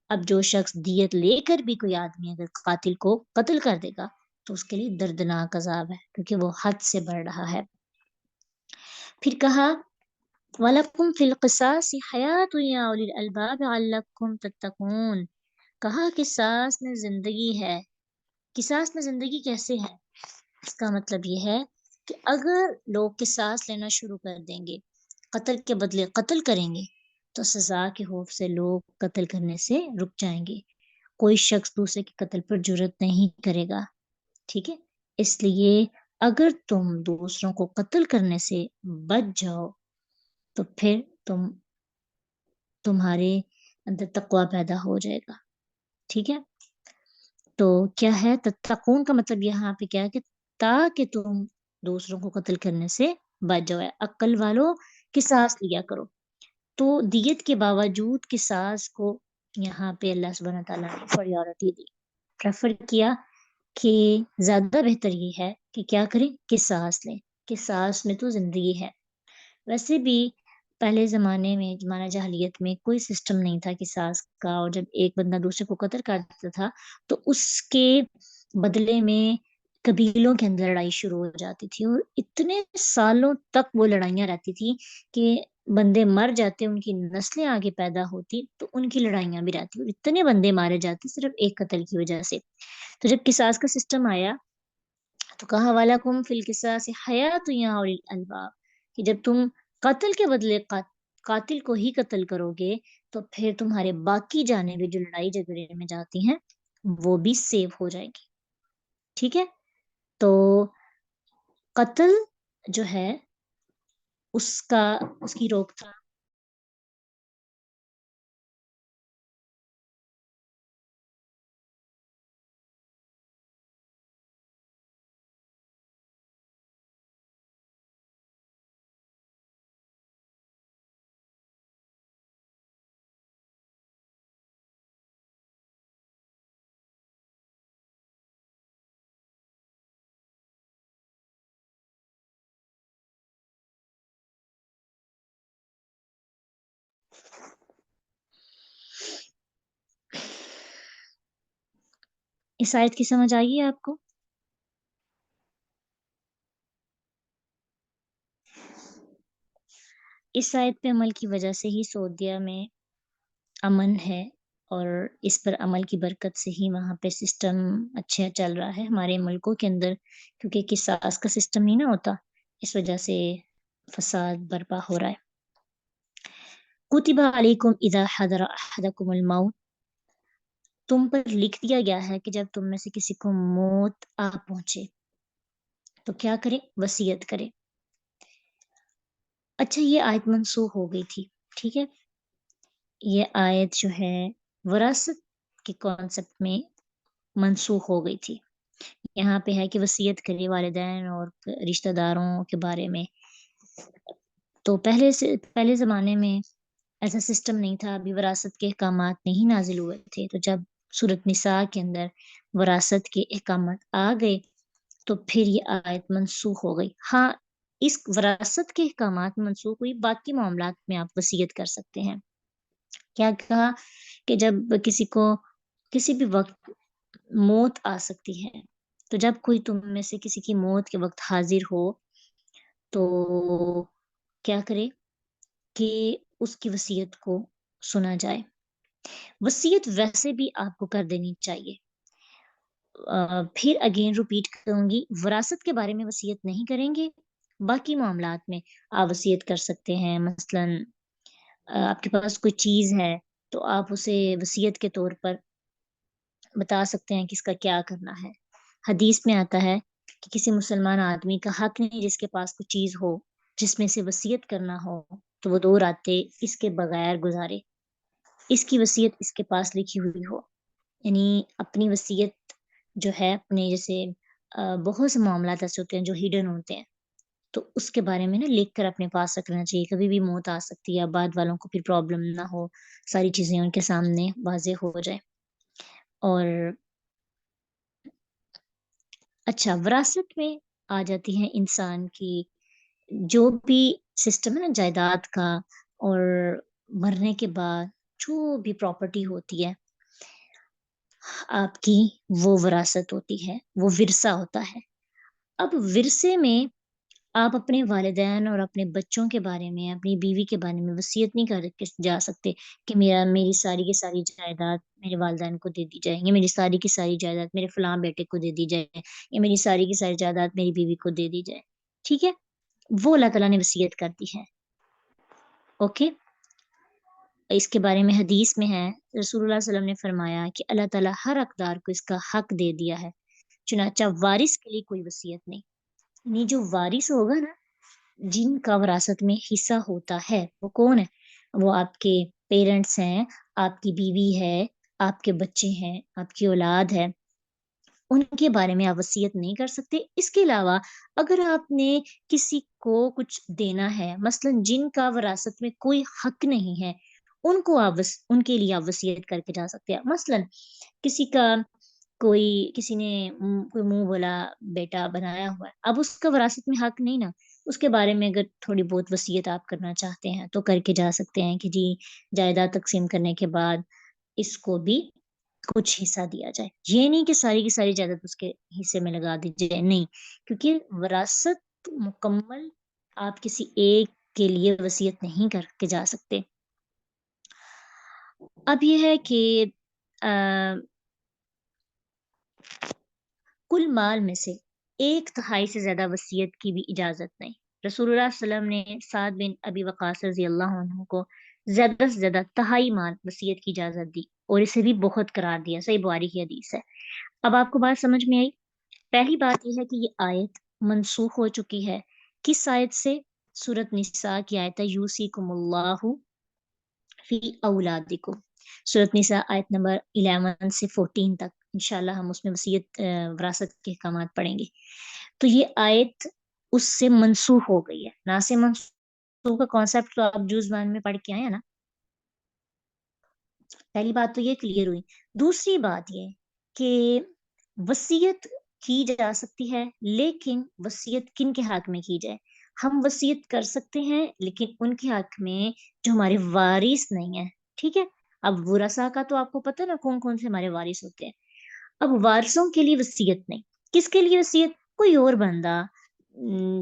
اب جو شخص دیت لے کر بھی کوئی آدمی اگر قاتل کو قتل کر دے گا تو اس کے لیے دردناک عذاب ہے، کیونکہ وہ حد سے بڑھ رہا ہے۔ پھر کہا وَلَكُمْ فِي الْقِصَاصِ حَيَاةٌ يَا أُولِي الْأَلْبَابِ لَعَلَّكُمْ تَتَّقُونَ، کہا قصاص میں زندگی ہے۔ قصاص میں زندگی کیسے ہے؟ اس کا مطلب یہ ہے کہ اگر لوگ قصاص لینا شروع کر دیں گے، قتل کے بدلے قتل کریں گے، تو سزا کے خوف سے لوگ قتل کرنے سے رک جائیں گے۔ کوئی شخص دوسرے کے قتل پر جرأت نہیں کرے گا، ٹھیک ہے؟ اس لیے اگر تم دوسروں کو قتل کرنے سے بچ جاؤ تو پھر تمہارے اندر تقوی پیدا ہو جائے گا، ٹھیک ہے؟ تو کیا ہے تتقون کا مطلب یہاں پہ کیا ہے کہ تاکہ تم دوسروں کو قتل کرنے سے بچ جاؤ، عقل والو قصاص لیا کرو۔ تو دیت کے باوجود قصاص کو یہاں پہ اللہ سبحانہ تعالیٰ نے پریورٹی دی، پریفر کیا کہ زیادہ بہتر یہ ہے کہ کیا کریں، قصاص لیں۔ قصاص میں تو زندگی ہے۔ ویسے بھی پہلے زمانے میں، زمانہ جاہلیت میں کوئی سسٹم نہیں تھا قصاص کا، اور جب ایک بندہ دوسرے کو قتل کر دیتا تھا تو اس کے بدلے میں قبیلوں کے اندر لڑائی شروع ہو جاتی تھی، اور اتنے سالوں تک وہ لڑائیاں رہتی تھی کہ بندے مر جاتے، ان کی نسلیں آگے پیدا ہوتی تو ان کی لڑائیاں بھی رہتی، اور اتنے بندے مارے جاتے صرف ایک قتل کی وجہ سے۔ تو جب قصاص کا سسٹم آیا تو کہا وَلَكُمْ فِي الْقِصَاصِ حَيَاةٌ يَا أُولِي الْأَلْبَابِ، کہ جب تم قتل کے بدلے قاتل کو ہی قتل کرو گے تو پھر تمہارے باقی جانے بھی جو لڑائی جھگڑے میں جاتی ہیں وہ بھی سیو ہو جائے گی، ٹھیک ہے؟ تو قتل جو ہے اس کی روک تھام اس آیت کی سمجھ آئی ہے آپ کو؟ اس آیت پہ عمل کی وجہ سے ہی سعودیہ میں امن ہے، اور اس پر عمل کی برکت سے ہی وہاں پہ سسٹم اچھا چل رہا ہے۔ ہمارے ملکوں کے اندر کیونکہ قصاص کا سسٹم نہیں نہ ہوتا، اس وجہ سے فساد برپا ہو رہا ہے۔ کتب علیکم اذا حضر احدکم الموت، تم پر لکھ دیا گیا ہے کہ جب تم میں سے کسی کو موت آ پہنچے تو کیا کرے، وصیت کرے۔ اچھا، یہ آیت منسوخ ہو گئی تھی، ٹھیک ہے؟ یہ آیت جو ہے وراثت کے کانسیپٹ میں منسوخ ہو گئی تھی۔ یہاں پہ ہے کہ وصیت کرے والدین اور رشتہ داروں کے بارے میں۔ تو پہلے زمانے میں ایسا سسٹم نہیں تھا، ابھی وراثت کے احکامات نہیں نازل ہوئے تھے، تو جب سورۃ نساء کے اندر وراثت کے احکامات آ گئے تو پھر یہ آیت منسوخ ہو گئی۔ ہاں، اس وراثت کے احکامات منسوخ ہوئی، باقی معاملات میں آپ وصیت کر سکتے ہیں۔ کیا کہا کہ جب کسی کو کسی بھی وقت موت آ سکتی ہے، تو جب کوئی تم میں سے کسی کی موت کے وقت حاضر ہو تو کیا کرے کہ اس کی وصیت کو سنا جائے۔ وصیت ویسے بھی آپ کو کر دینی چاہیے۔ پھر اگین ریپیٹ کروں گی، وراثت کے بارے میں وصیت نہیں کریں گے، باقی معاملات میں آپ وصیت کر سکتے ہیں۔ مثلاً آپ کے پاس کوئی چیز ہے تو آپ اسے وصیت کے طور پر بتا سکتے ہیں کہ اس کا کیا کرنا ہے۔ حدیث میں آتا ہے کہ کسی مسلمان آدمی کا حق نہیں جس کے پاس کوئی چیز ہو جس میں سے وصیت کرنا ہو تو وہ 2 راتیں اس کے بغیر گزارے، اس کی وصیت اس کے پاس لکھی ہوئی ہو۔ یعنی اپنی وصیت جو ہے اپنے جیسے بہت سے معاملات ایسے ہوتے ہیں جو ہیڈن ہوتے ہیں، تو اس کے بارے میں نا لکھ کر اپنے پاس رکھنا چاہیے۔ کبھی بھی موت آ سکتی ہے، بعد والوں کو پھر پرابلم نہ ہو، ساری چیزیں ان کے سامنے واضح ہو جائے۔ اور اچھا، وراثت میں آ جاتی ہے انسان کی جو بھی سسٹم ہے نا جائیداد کا، اور مرنے کے بعد جو بھی پراپرٹی ہوتی ہے آپ کی، وہ وراثت ہوتی ہے، وہ ورثہ ہوتا ہے۔ اب ورثے میں آپ اپنے والدین اور اپنے بچوں کے بارے میں، اپنی بیوی کے بارے میں وصیت نہیں کر کے جا سکتے کہ میری ساری کی ساری جائیداد میرے والدین کو دے دی جائے، یا میری ساری کی ساری جائیداد میرے فلاں بیٹے کو دے دی جائے، یا میری ساری کی ساری جائیداد میری بیوی کو دے دی جائے. ٹھیک ہے، وہ اللہ تعالیٰ نے وصیت کر دی ہے. اوکے، اس کے بارے میں حدیث میں ہے، رسول اللہ صلی اللہ علیہ وسلم نے فرمایا کہ اللہ تعالیٰ ہر حقدار کو اس کا حق دے دیا ہے، چنانچہ وارث کے لیے کوئی وصیت نہیں. یعنی جو وارث ہوگا نا، جن کا وراثت میں حصہ ہوتا ہے، وہ کون ہے؟ وہ آپ کے پیرنٹس ہیں، آپ کی بیوی ہے، آپ کے بچے ہیں، آپ کی اولاد ہے. ان کے بارے میں آپ وصیت نہیں کر سکتے. اس کے علاوہ اگر آپ نے کسی کو کچھ دینا ہے، مثلا جن کا وراثت میں کوئی حق نہیں ہے، ان کو ان کے لیے آپ وصیت کر کے جا سکتے ہیں. مثلا کسی نے کوئی منہ بولا بیٹا بنایا ہوا ہے، اب اس کا وراثت میں حق نہیں نا، اس کے بارے میں اگر تھوڑی بہت وصیت آپ کرنا چاہتے ہیں تو کر کے جا سکتے ہیں کہ جی جائیداد تقسیم کرنے کے بعد اس کو بھی کچھ حصہ دیا جائے. یہ نہیں کہ ساری کی ساری جائیداد اس کے حصے میں لگا دی جائے، نہیں، کیونکہ وراثت مکمل آپ کسی ایک کے لیے وصیت نہیں کر کے جا سکتے. اب یہ ہے کہ کل مال میں سے 1/3 سے زیادہ وصیت کی بھی اجازت نہیں. رسول اللہ صلی اللہ علیہ وسلم نے سعد بن ابی وقاص رضی اللہ عنہ کو زیادہ سے زیادہ تہائی مال وصیت کی اجازت دی اور اسے بھی بہت قرار دیا. صحیح بخاری کی حدیث ہے. اب آپ کو بات سمجھ میں آئی؟ پہلی بات یہ ہے کہ یہ آیت منسوخ ہو چکی ہے. کس آیت سے؟ سورۃ نساء کی آیت ہے یوصیکم اللہ فی اولادکم. سورۃ نساء آیت نمبر 11 سے 14 تک انشاءاللہ ہم اس میں وراثت کے احکامات پڑھیں گے. تو یہ آیت اس سے منسوخ ہو گئی ہے. نہ سے منسوخ کا کانسیپٹ تو آپ جوز ون میں پڑھ کے آئے ہیں نا. پہلی بات تو یہ کلیئر ہوئی. دوسری بات یہ کہ وصیت کی جا سکتی ہے، لیکن وصیت کن کے حق میں کی جائے؟ ہم وصیت کر سکتے ہیں لیکن ان کے حق میں جو ہمارے وارث نہیں ہیں. ٹھیک ہے، اب ورثاء کا تو آپ کو پتہ نا کون کون سے ہمارے وارث ہوتے ہیں. اب وارثوں کے لیے وصیت نہیں. کس کے لیے وصیت؟ کوئی اور بندہ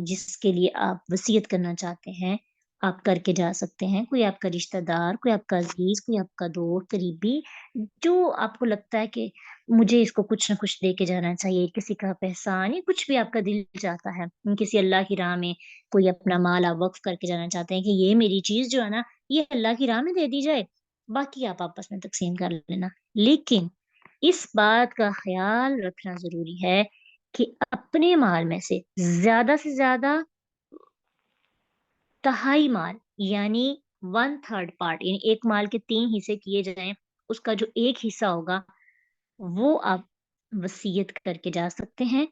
جس کے لیے آپ وصیت کرنا چاہتے ہیں آپ کر کے جا سکتے ہیں. کوئی آپ کا رشتہ دار، کوئی آپ کا عزیز، کوئی آپ کا دوست قریبی، جو آپ کو لگتا ہے کہ مجھے اس کو کچھ نہ کچھ دے کے جانا چاہیے، کسی کا احسان یا کچھ بھی آپ کا دل چاہتا ہے، کسی اللہ کی راہ میں کوئی اپنا مال آپ وقف کر کے جانا چاہتے ہیں کہ یہ میری چیز جو ہے نا یہ اللہ کی راہ میں دے دی جائے، باقی آپ آپس میں تقسیم کر لینا. لیکن اس بات کا خیال رکھنا ضروری ہے کہ اپنے مال میں سے زیادہ تہائی مال یعنی 1/3 پارٹ، یعنی ایک مال کے 3 حصے کیے جائیں، اس کا جو ایک حصہ ہوگا وہ آپ وصیت کر کے جا سکتے ہیں.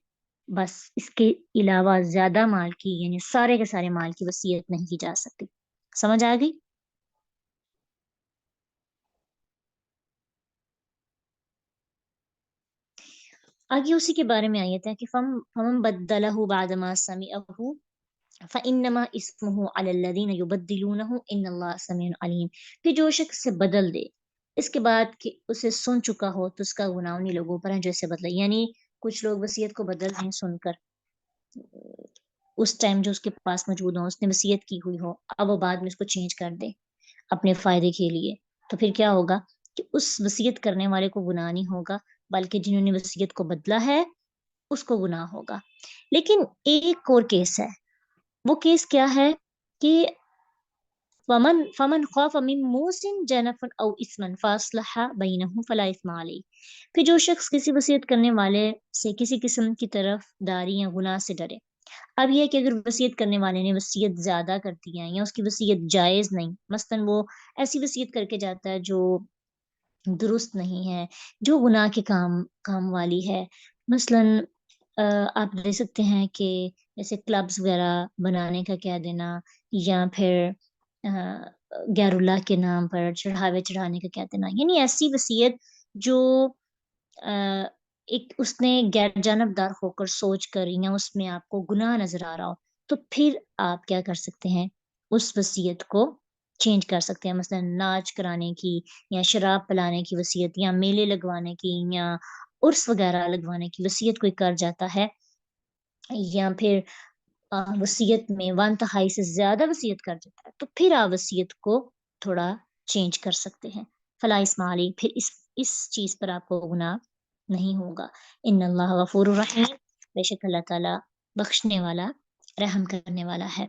بس اس کے علاوہ زیادہ مال کی یعنی سارے کے سارے مال کی وصیت نہیں کی جا سکتی. سمجھ آ گئی؟ آگے اسی کے بارے میں آیت ہے کہ فَمَن بَدَّلَهُ بَعْدَ مَا سَمِعَهُ فَإِنَّمَا اسْمُهُ عَلَى الَّذِينَ يُبَدِّلُونَهُ إِنَّ اللَّهَ سَمِيعٌ عَلِيمٌ. کہ جو شخص سے بدل دے اس کے بعد کہ اسے سن چکا ہو تو اس کا گناہ انہیں لوگوں پر ہے جو اسے بدلا. یعنی کچھ لوگ وصیت کو بدل رہے ہیں سن کر، اس ٹائم جو اس کے پاس موجود ہو، اس نے وصیت کی ہوئی ہو، اب وہ بعد میں اس کو چینج کر دے اپنے فائدے کے لیے، تو پھر کیا ہوگا کہ اس وصیت کرنے والے کو گناہ نہیں ہوگا، بلکہ جنہوں نے وصیت کو بدلا ہے اس کو گناہ ہوگا. لیکن ایک اور کیس ہے. وہ کیس کیا ہے کہ فمن خاف من موص جنفا او اثما فاصلح بینہم فلا اثم علیہ. کہ جو شخص کسی وصیت کرنے والے سے کسی قسم کی طرف داری یا گناہ سے ڈرے. اب یہ کہ اگر وصیت کرنے والے نے وصیت زیادہ کر دی ہے یا اس کی وصیت جائز نہیں، مثلا وہ ایسی وصیت کر کے جاتا ہے جو درست نہیں ہے، جو گناہ کے کام والی ہے. مثلا آپ دے سکتے ہیں کہ جیسے کلبز وغیرہ بنانے کا کہہ دینا، یا پھر غیر اللہ کے نام پر چڑھاوے چڑھانے کا کہہ دینا. یعنی ایسی وصیت جو ایک اس نے غیر جانبدار ہو کر سوچ کر یا اس میں آپ کو گناہ نظر آ رہا ہو، تو پھر آپ کیا کر سکتے ہیں، اس وصیت کو چینج کر سکتے ہیں. مثلا ناچ کرانے کی یا شراب پلانے کی وصیت یا میلے لگوانے کی یا عرس وغیرہ لگوانے کی وصیت کوئی کر جاتا ہے، یا پھر وصیت میں 1/3 سے زیادہ وصیت کر دیتا ہے تو پھر آپ وصیت کو تھوڑا چینج کر سکتے ہیں. فلا اسم علی، پھر اس چیز پر آپ کو گناہ نہیں ہوگا. ان اللہ غفور الرحیم، بے شک اللہ تعالیٰ بخشنے والا رحم کرنے والا ہے.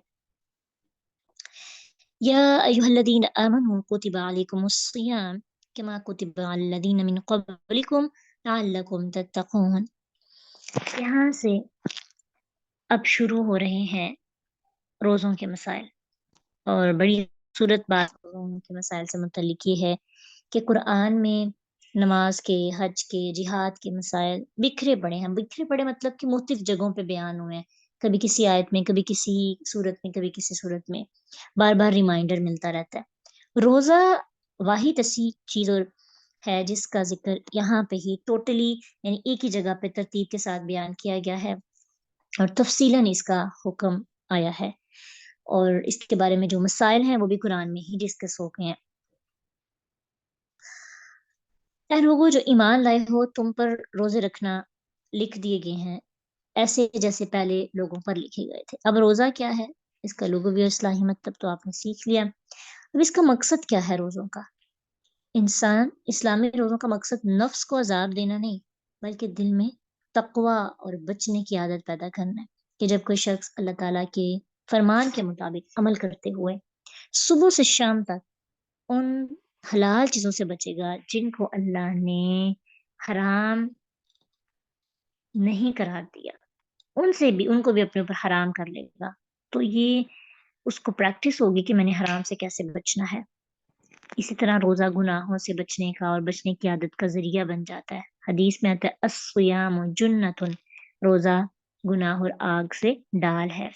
یا ایھا الذین آمنوا کتب علیکم الصیام کما کتب علی الذین من قبلکم لعلکم تتقون. یہاں سے اب شروع ہو رہے ہیں روزوں کے مسائل، اور بڑی خوبصورت بات روزوں کے مسائل سے متعلق یہ ہے کہ قرآن میں نماز کے، حج کے، جہاد کے مسائل بکھرے پڑے ہیں. بکھرے پڑے مطلب کہ مختلف جگہوں پہ بیان ہوئے ہیں، کبھی کسی آیت میں، کبھی کسی صورت میں، کبھی کسی صورت میں، بار بار ریمائنڈر ملتا رہتا ہے. روزہ واحد ایسی چیز اور ہے جس کا ذکر یہاں پہ ہی ٹوٹلی یعنی ایک ہی جگہ پہ ترتیب کے ساتھ بیان کیا گیا ہے اور تفصیلاً اس کا حکم آیا ہے، اور اس کے بارے میں جو مسائل ہیں وہ بھی قرآن میں ہی ڈسکس ہو گئے ہیں. اے لوگوں جو ایمان لائے ہو، تم پر روزے رکھنا لکھ دیے گئے ہیں ایسے جیسے پہلے لوگوں پر لکھے گئے تھے. اب روزہ کیا ہے، اس کا لغوی اور اصطلاحی مطلب تو آپ نے سیکھ لیا. اب اس کا مقصد کیا ہے روزوں کا؟ اسلامی روزوں کا مقصد نفس کو عذاب دینا نہیں، بلکہ دل میں تقوی اور بچنے کی عادت پیدا کرنا ہے کہ جب کوئی شخص اللہ تعالیٰ کے فرمان کے مطابق عمل کرتے ہوئے صبح سے شام تک ان حلال چیزوں سے بچے گا جن کو اللہ نے حرام نہیں قرار دیا، ان کو بھی اپنے اوپر حرام کر لے گا، تو یہ اس کو پریکٹس ہوگی کہ میں نے حرام سے کیسے بچنا ہے. اسی طرح روزہ گناہوں سے بچنے کا اور بچنے کی عادت کا ذریعہ بن جاتا ہے. حدیث میں آتا ہے الصیام جنتن، روزہ گناہ اور آگ سے ڈال ہے.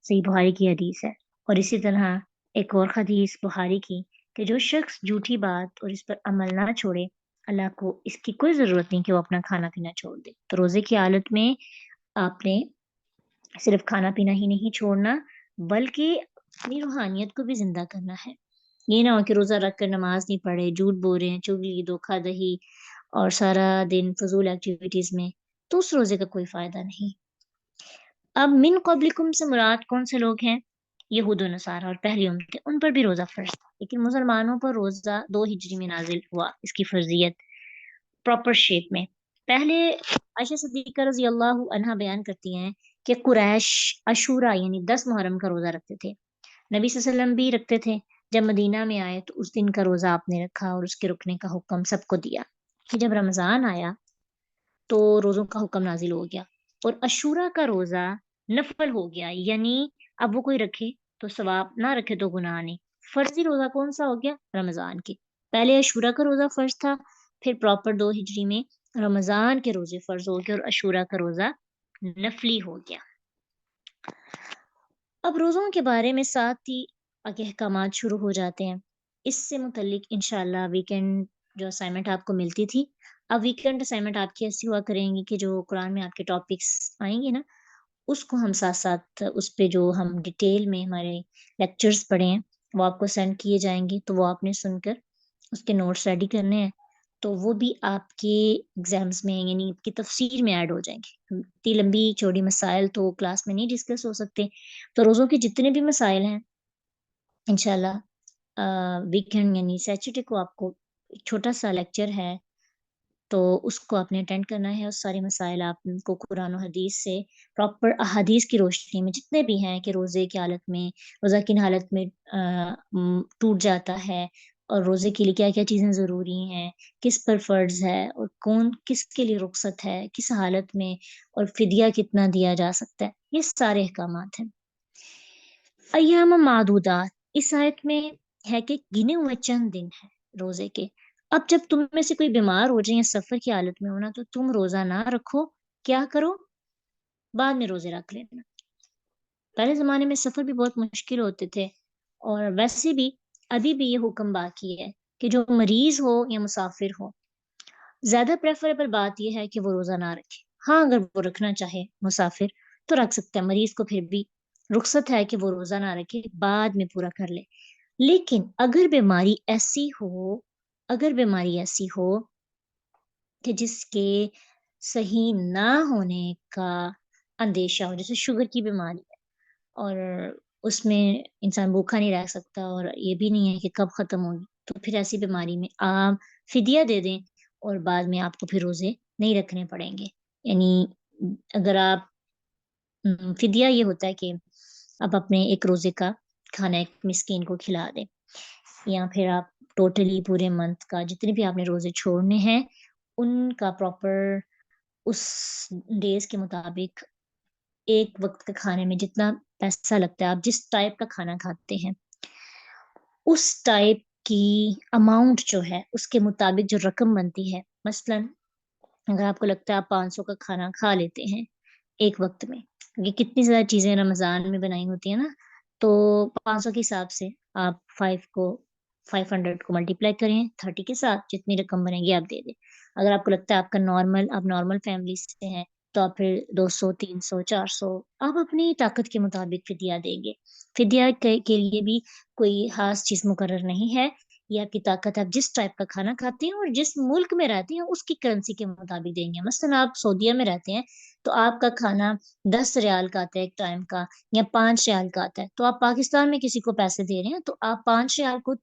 صحیح بخاری کی حدیث ہے. اور اسی طرح ایک اور حدیث بخاری کی کہ جو شخص جھوٹی بات اور اس پر عمل نہ چھوڑے، اللہ کو اس کی کوئی ضرورت نہیں کہ وہ اپنا کھانا پینا چھوڑ دے. تو روزے کی حالت میں آپ نے صرف کھانا پینا ہی نہیں چھوڑنا بلکہ اپنی روحانیت کو بھی زندہ کرنا ہے. یہ نہ ہو کہ روزہ رکھ کر نماز نہیں پڑھے، جھوٹ بول رہے ہیں، چغلی، دھوکہ دہی اور سارا دن فضول ایکٹیویٹیز میں، تو اس روزے کا کوئی فائدہ نہیں. اب من قبلکم سے مراد کون سے لوگ ہیں؟ یہود و نصارہ اور پہلی امتیں، ان پر بھی روزہ فرض تھا، لیکن مسلمانوں پر روزہ 2 ہجری میں نازل ہوا اس کی فرضیت پراپر شیپ میں. پہلے عائشہ صدیقہ رضی اللہ عنہا بیان کرتی ہیں کہ قریش عاشورہ یعنی 10 محرم کا روزہ رکھتے تھے. نبی صلی اللہ علیہ وسلم بھی رکھتے تھے. جب مدینہ میں آئے تو اس دن کا روزہ آپ نے رکھا اور اس کے رکنے کا حکم سب کو دیا. کہ جب رمضان آیا تو روزوں کا حکم نازل ہو گیا اور عاشورہ کا روزہ نفل ہو گیا، یعنی اب وہ کوئی رکھے تو ثواب، نہ رکھے تو گناہ نہیں. فرضی روزہ کون سا ہو گیا؟ رمضان کے. پہلے عاشورہ کا روزہ فرض تھا، پھر پراپر 2 ہجری میں رمضان کے روزے فرض ہو گئے اور عاشورہ کا روزہ نفلی ہو گیا. اب روزوں کے بارے میں ساتھ ہی آگے احکامات شروع ہو جاتے ہیں. اس سے متعلق انشاءاللہ ویکینڈ جو اسائنمنٹ آپ کو ملتی تھی، اب ویکینڈ اسائنمنٹ آپ کی ایسی ہوا کریں گی کہ جو قرآن میں آپ کے ٹاپکس آئیں گے نا، اس کو ہم ساتھ ساتھ اس پہ جو ہم ڈیٹیل میں ہمارے لیکچرز پڑھے ہیں وہ آپ کو سینڈ کیے جائیں گے، تو وہ آپ نے سن کر اس کے نوٹس ریڈی کرنے ہیں، تو وہ بھی آپ کے ایگزامز میں یعنی آپ کی تفسیر میں ایڈ ہو جائیں گے. اتنی لمبی چوڑی مسائل تو کلاس میں نہیں ڈسکس ہو سکتے، تو روزوں کے جتنے بھی مسائل ہیں انشاءاللہ ویکینڈ یعنی سیچرڈے کو آپ کو چھوٹا سا لیکچر ہے تو اس کو آپ نے اٹینڈ کرنا ہے. اور سارے مسائل آپ کو قرآن و حدیث سے پراپر احادیث کی روشنی میں جتنے بھی ہیں کہ روزے کی حالت میں، روزہ کن حالت میں ٹوٹ جاتا ہے، اور روزے کے لیے کیا کیا چیزیں ضروری ہیں، کس پر فرض ہے، اور کون کس کے لیے رخصت ہے، کس حالت میں، اور فدیہ کتنا دیا جا سکتا ہے، یہ سارے احکامات ہیں. ایام معدودات، اس آیت میں ہے کہ گنے ہوئے چند دن ہیں روزے کے. اب جب تم میں سے کوئی بیمار ہو جائے یا سفر کی حالت میں ہونا تو تم روزہ نہ رکھو، کیا کرو؟ بعد میں روزے رکھ لینا. پہلے زمانے میں سفر بھی بہت مشکل ہوتے تھے، اور ویسے بھی ابھی بھی یہ حکم باقی ہے کہ جو مریض ہو یا مسافر ہو، زیادہ پریفریبل بات یہ ہے کہ وہ روزہ نہ رکھے. ہاں اگر وہ رکھنا چاہے مسافر تو رکھ سکتا ہے، مریض کو پھر بھی رخصت ہے کہ وہ روزہ نہ رکھے، بعد میں پورا کر لے. لیکن اگر بیماری ایسی ہو کہ جس کے صحیح نہ ہونے کا اندیشہ ہو، جیسے شوگر کی بیماری ہے، اور اس میں انسان بھوکا نہیں رہ سکتا اور یہ بھی نہیں ہے کہ کب ختم ہوگی، تو پھر ایسی بیماری میں آپ فدیہ دے دیں اور بعد میں آپ کو پھر روزے نہیں رکھنے پڑیں گے۔ یعنی اگر آپ فدیہ یہ ہوتا ہے کہ آپ اپنے ایک روزے کا کھانا ایک مسکین کو کھلا دیں، یا پھر آپ ٹوٹلی پورے منتھ کا جتنے بھی آپ نے روزے چھوڑنے ہیں ان کا پراپر اس ڈیز کے مطابق ایک وقت کا کھانے میں جتنا پیسہ لگتا ہے، آپ جس ٹائپ کا کھانا کھاتے ہیں اس ٹائپ کی اماؤنٹ جو ہے اس کے مطابق جو رقم بنتی ہے، مثلا اگر آپ کو لگتا ہے آپ 500 کا کھانا کھا لیتے ہیں ایک وقت میں، کیونکہ کتنی زیادہ چیزیں رمضان میں بنائی ہوتی ہیں نا، تو 500 کے حساب سے آپ 500 کو ملٹیپلائی کریں 30 کے ساتھ، جتنی رقم بنے گی آپ دے دیں۔ اگر آپ کو لگتا ہے آپ نارمل فیملی سے ہیں تو آپ پھر 200 300 400 آپ اپنی طاقت کے مطابق فدیہ دیں گے۔ فدیہ کے لیے بھی کوئی خاص چیز مقرر نہیں ہے، یہ آپ کی طاقت، آپ جس ٹائپ کا کھانا کھاتے ہیں اور جس ملک میں رہتے ہیں اس کی کرنسی کے مطابق دیں گے۔ مثلا آپ سعودیہ میں رہتے ہیں تو آپ کا کھانا 10 ریال کا آتا ہے ایک ٹائم کا، یا 5 ریال کا آتا ہے، تو آپ پاکستان میں کسی کو پیسے دے رہے ہیں تو آپ 5 ریال کو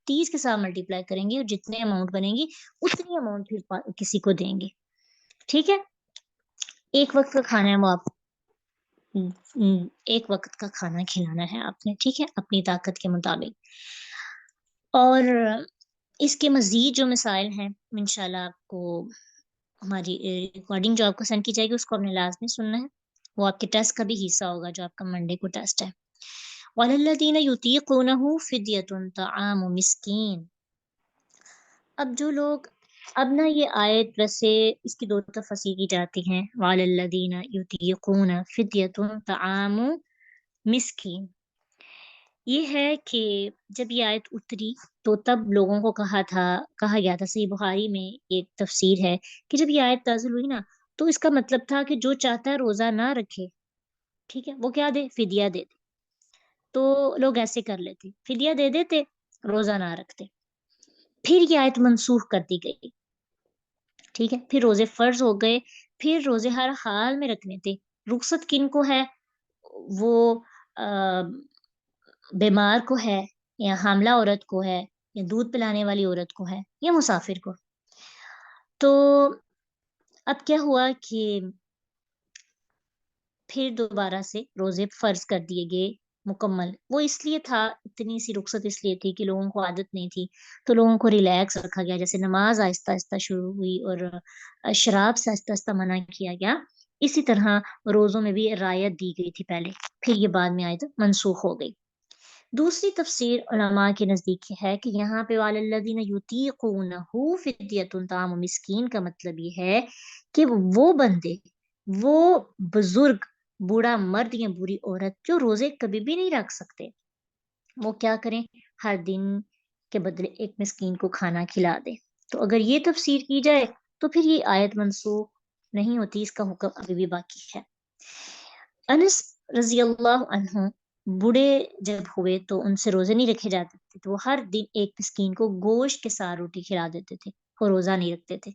30 کے ساتھ ملٹیپلائی کریں گے اور جتنے اماؤنٹ بنے گی اتنی اماؤنٹ پھر کسی کو دیں گے۔ ٹھیک ہے، ایک وقت کا کھانا ہے وہ آپ ایک وقت کا کھانا کھلانا ہے آپ نے، ٹھیک ہے، اپنی طاقت کے مطابق۔ اور اس کے مزید جو مسائل ہیں انشاءاللہ آپ کو ہماری ریکارڈنگ جو آپ کو سینڈ کی جائے گی اس کو آپ نے لازمی سننا ہے، وہ آپ کے ٹیسٹ کا بھی حصہ ہوگا جو آپ کا منڈے کو ٹیسٹ ہے۔ وَعَلَى الَّذِينَ يُطِيقُونَهُ فِدْيَةٌ طَعَامُ مِسْكِينٍ۔ اب جو لوگ، اب نا یہ آیت ویسے اس کی دو تفسیر کی جاتی ہیں، وَعَلَى الَّذِينَ يُطِيقُونَ فِدْيَةٌ طَعَامُ مِسْكِينٍ، یہ ہے کہ جب یہ آیت اتری تو تب لوگوں کو کہا گیا تھا، صحیح بخاری میں ایک تفسیر ہے کہ جب یہ آیت نازل ہوئی نا تو اس کا مطلب تھا کہ جو چاہتا ہے روزہ نہ رکھے، ٹھیک ہے، وہ کیا دے، فدیہ دے دے۔ تو لوگ ایسے کر لیتے، فدیہ دے دیتے، روزہ نہ رکھتے۔ پھر یہ آیت منسوخ کر دی گئی، ٹھیک ہے، پھر روزے فرض ہو گئے، پھر روزے ہر حال میں رکھنے تھے۔ رخصت کن کو ہے؟ وہ بیمار کو ہے، یا حاملہ عورت کو ہے، یا دودھ پلانے والی عورت کو ہے، یا مسافر کو۔ تو اب کیا ہوا کہ پھر دوبارہ سے روزے فرض کر دیے گئے مکمل۔ وہ اس لیے تھا، اتنی سی رخصت اس لیے تھی کہ لوگوں کو عادت نہیں تھی تو لوگوں کو ریلیکس رکھا گیا، جیسے نماز آہستہ آہستہ شروع ہوئی اور شراب سے آہستہ آہستہ منع کیا گیا، اسی طرح روزوں میں بھی رعایت دی گئی تھی پہلے، پھر یہ بعد میں آیت منسوخ ہو گئی۔ دوسری تفسیر علماء کے نزدیک ہے کہ یہاں پہ وَعَلَى الَّذِينَ يُطِيقُونَهُ فِدْيَةٌ طَعَامُ مِسْكِينٍ کا مطلب یہ ہے کہ وہ بندے، وہ بزرگ، بوڑھا مرد یا بوڑھی عورت جو روزے کبھی بھی نہیں رکھ سکتے، وہ کیا کریں، ہر دن کے بدلے ایک مسکین کو کھانا کھلا دے۔ تو اگر یہ تفسیر کی جائے تو پھر یہ آیت منسوخ نہیں ہوتی، اس کا حکم ابھی بھی باقی ہے۔ انس رضی اللہ عنہ بوڑھے جب ہوئے تو ان سے روزے نہیں رکھے جاتے تھے، تو وہ ہر دن ایک مسکین کو گوشت کے ساتھ روٹی کھلا دیتے تھے، وہ روزہ نہیں رکھتے تھے،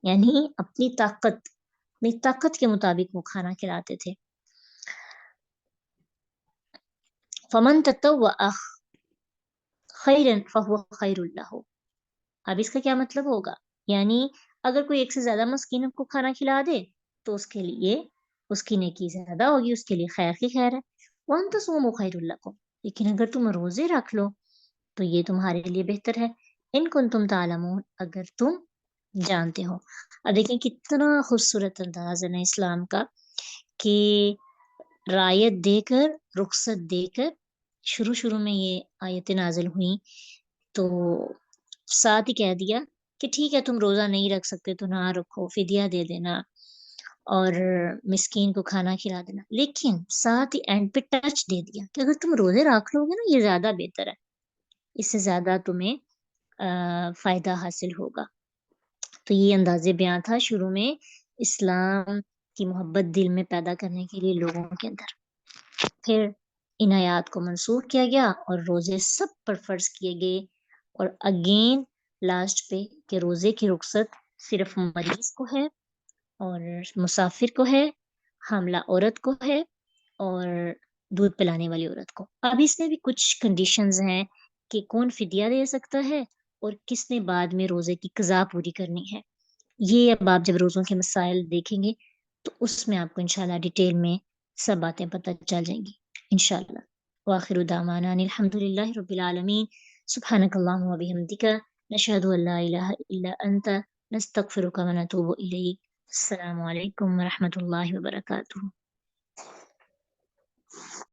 یعنی اپنی طاقت کے مطابق وہ کھانا کھلاتے تھے۔ فمن تطوع خیرا فهو خیر له۔ اب اس کا کیا مطلب ہوگا، یعنی اگر کوئی ایک سے زیادہ مسکینوں کو کھانا کھلا دے تو اس کے لیے اس کی نیکی زیادہ ہوگی، اس کے لیے خیر کی خیر ہے۔ وان تصوموا خیر لکم، لیکن اگر تم روزے رکھ لو تو یہ تمہارے لیے بہتر ہے، ان کنتم تعلمون، اگر تم جانتے ہو۔ اب دیکھیں کتنا خوبصورت انداز ہے نا اسلام کا، کہ رعایت دے کر، رخصت دے کر شروع میں یہ آیتیں نازل ہوئیں تو ساتھ ہی کہہ دیا کہ ٹھیک ہے تم روزہ نہیں رکھ سکتے تو نہ رکھو، فدیہ دے دینا اور مسکین کو کھانا کھلا دینا، لیکن ساتھ ہی اینڈ پہ ٹچ دے دیا کہ اگر تم روزے رکھ لو گے نا یہ زیادہ بہتر ہے، اس سے زیادہ تمہیں فائدہ حاصل ہوگا۔ تو یہ انداز بیان تھا شروع میں اسلام کی محبت دل میں پیدا کرنے کے لیے لوگوں کے اندر۔ پھر ان آیات کو منسوخ کیا گیا اور روزے سب پر فرض کیے گئے، اور اگین لاسٹ پہ کہ روزے کی رخصت صرف مریض کو ہے اور مسافر کو ہے، حاملہ عورت کو ہے، اور دودھ پلانے والی عورت کو۔ اب اس میں بھی کچھ کنڈیشنز ہیں کہ کون فدیہ دے سکتا ہے اور کس نے بعد میں روزے کی قضا پوری کرنی ہے۔ یہ اب آپ جب روزوں کے مسائل دیکھیں گے تو اس میں آپ کو انشاءاللہ ڈیٹیل میں سب باتیں پتہ چل جائیں گی انشاءاللہ۔ وآخر دعوانا ان الحمدللہ رب العالمین، سبحانک اللہم و بحمدک، نشہد ان لا الہ الا انت، نستغفرک و نتوب الیک۔ السلام علیکم ورحمۃ اللہ وبرکاتہ۔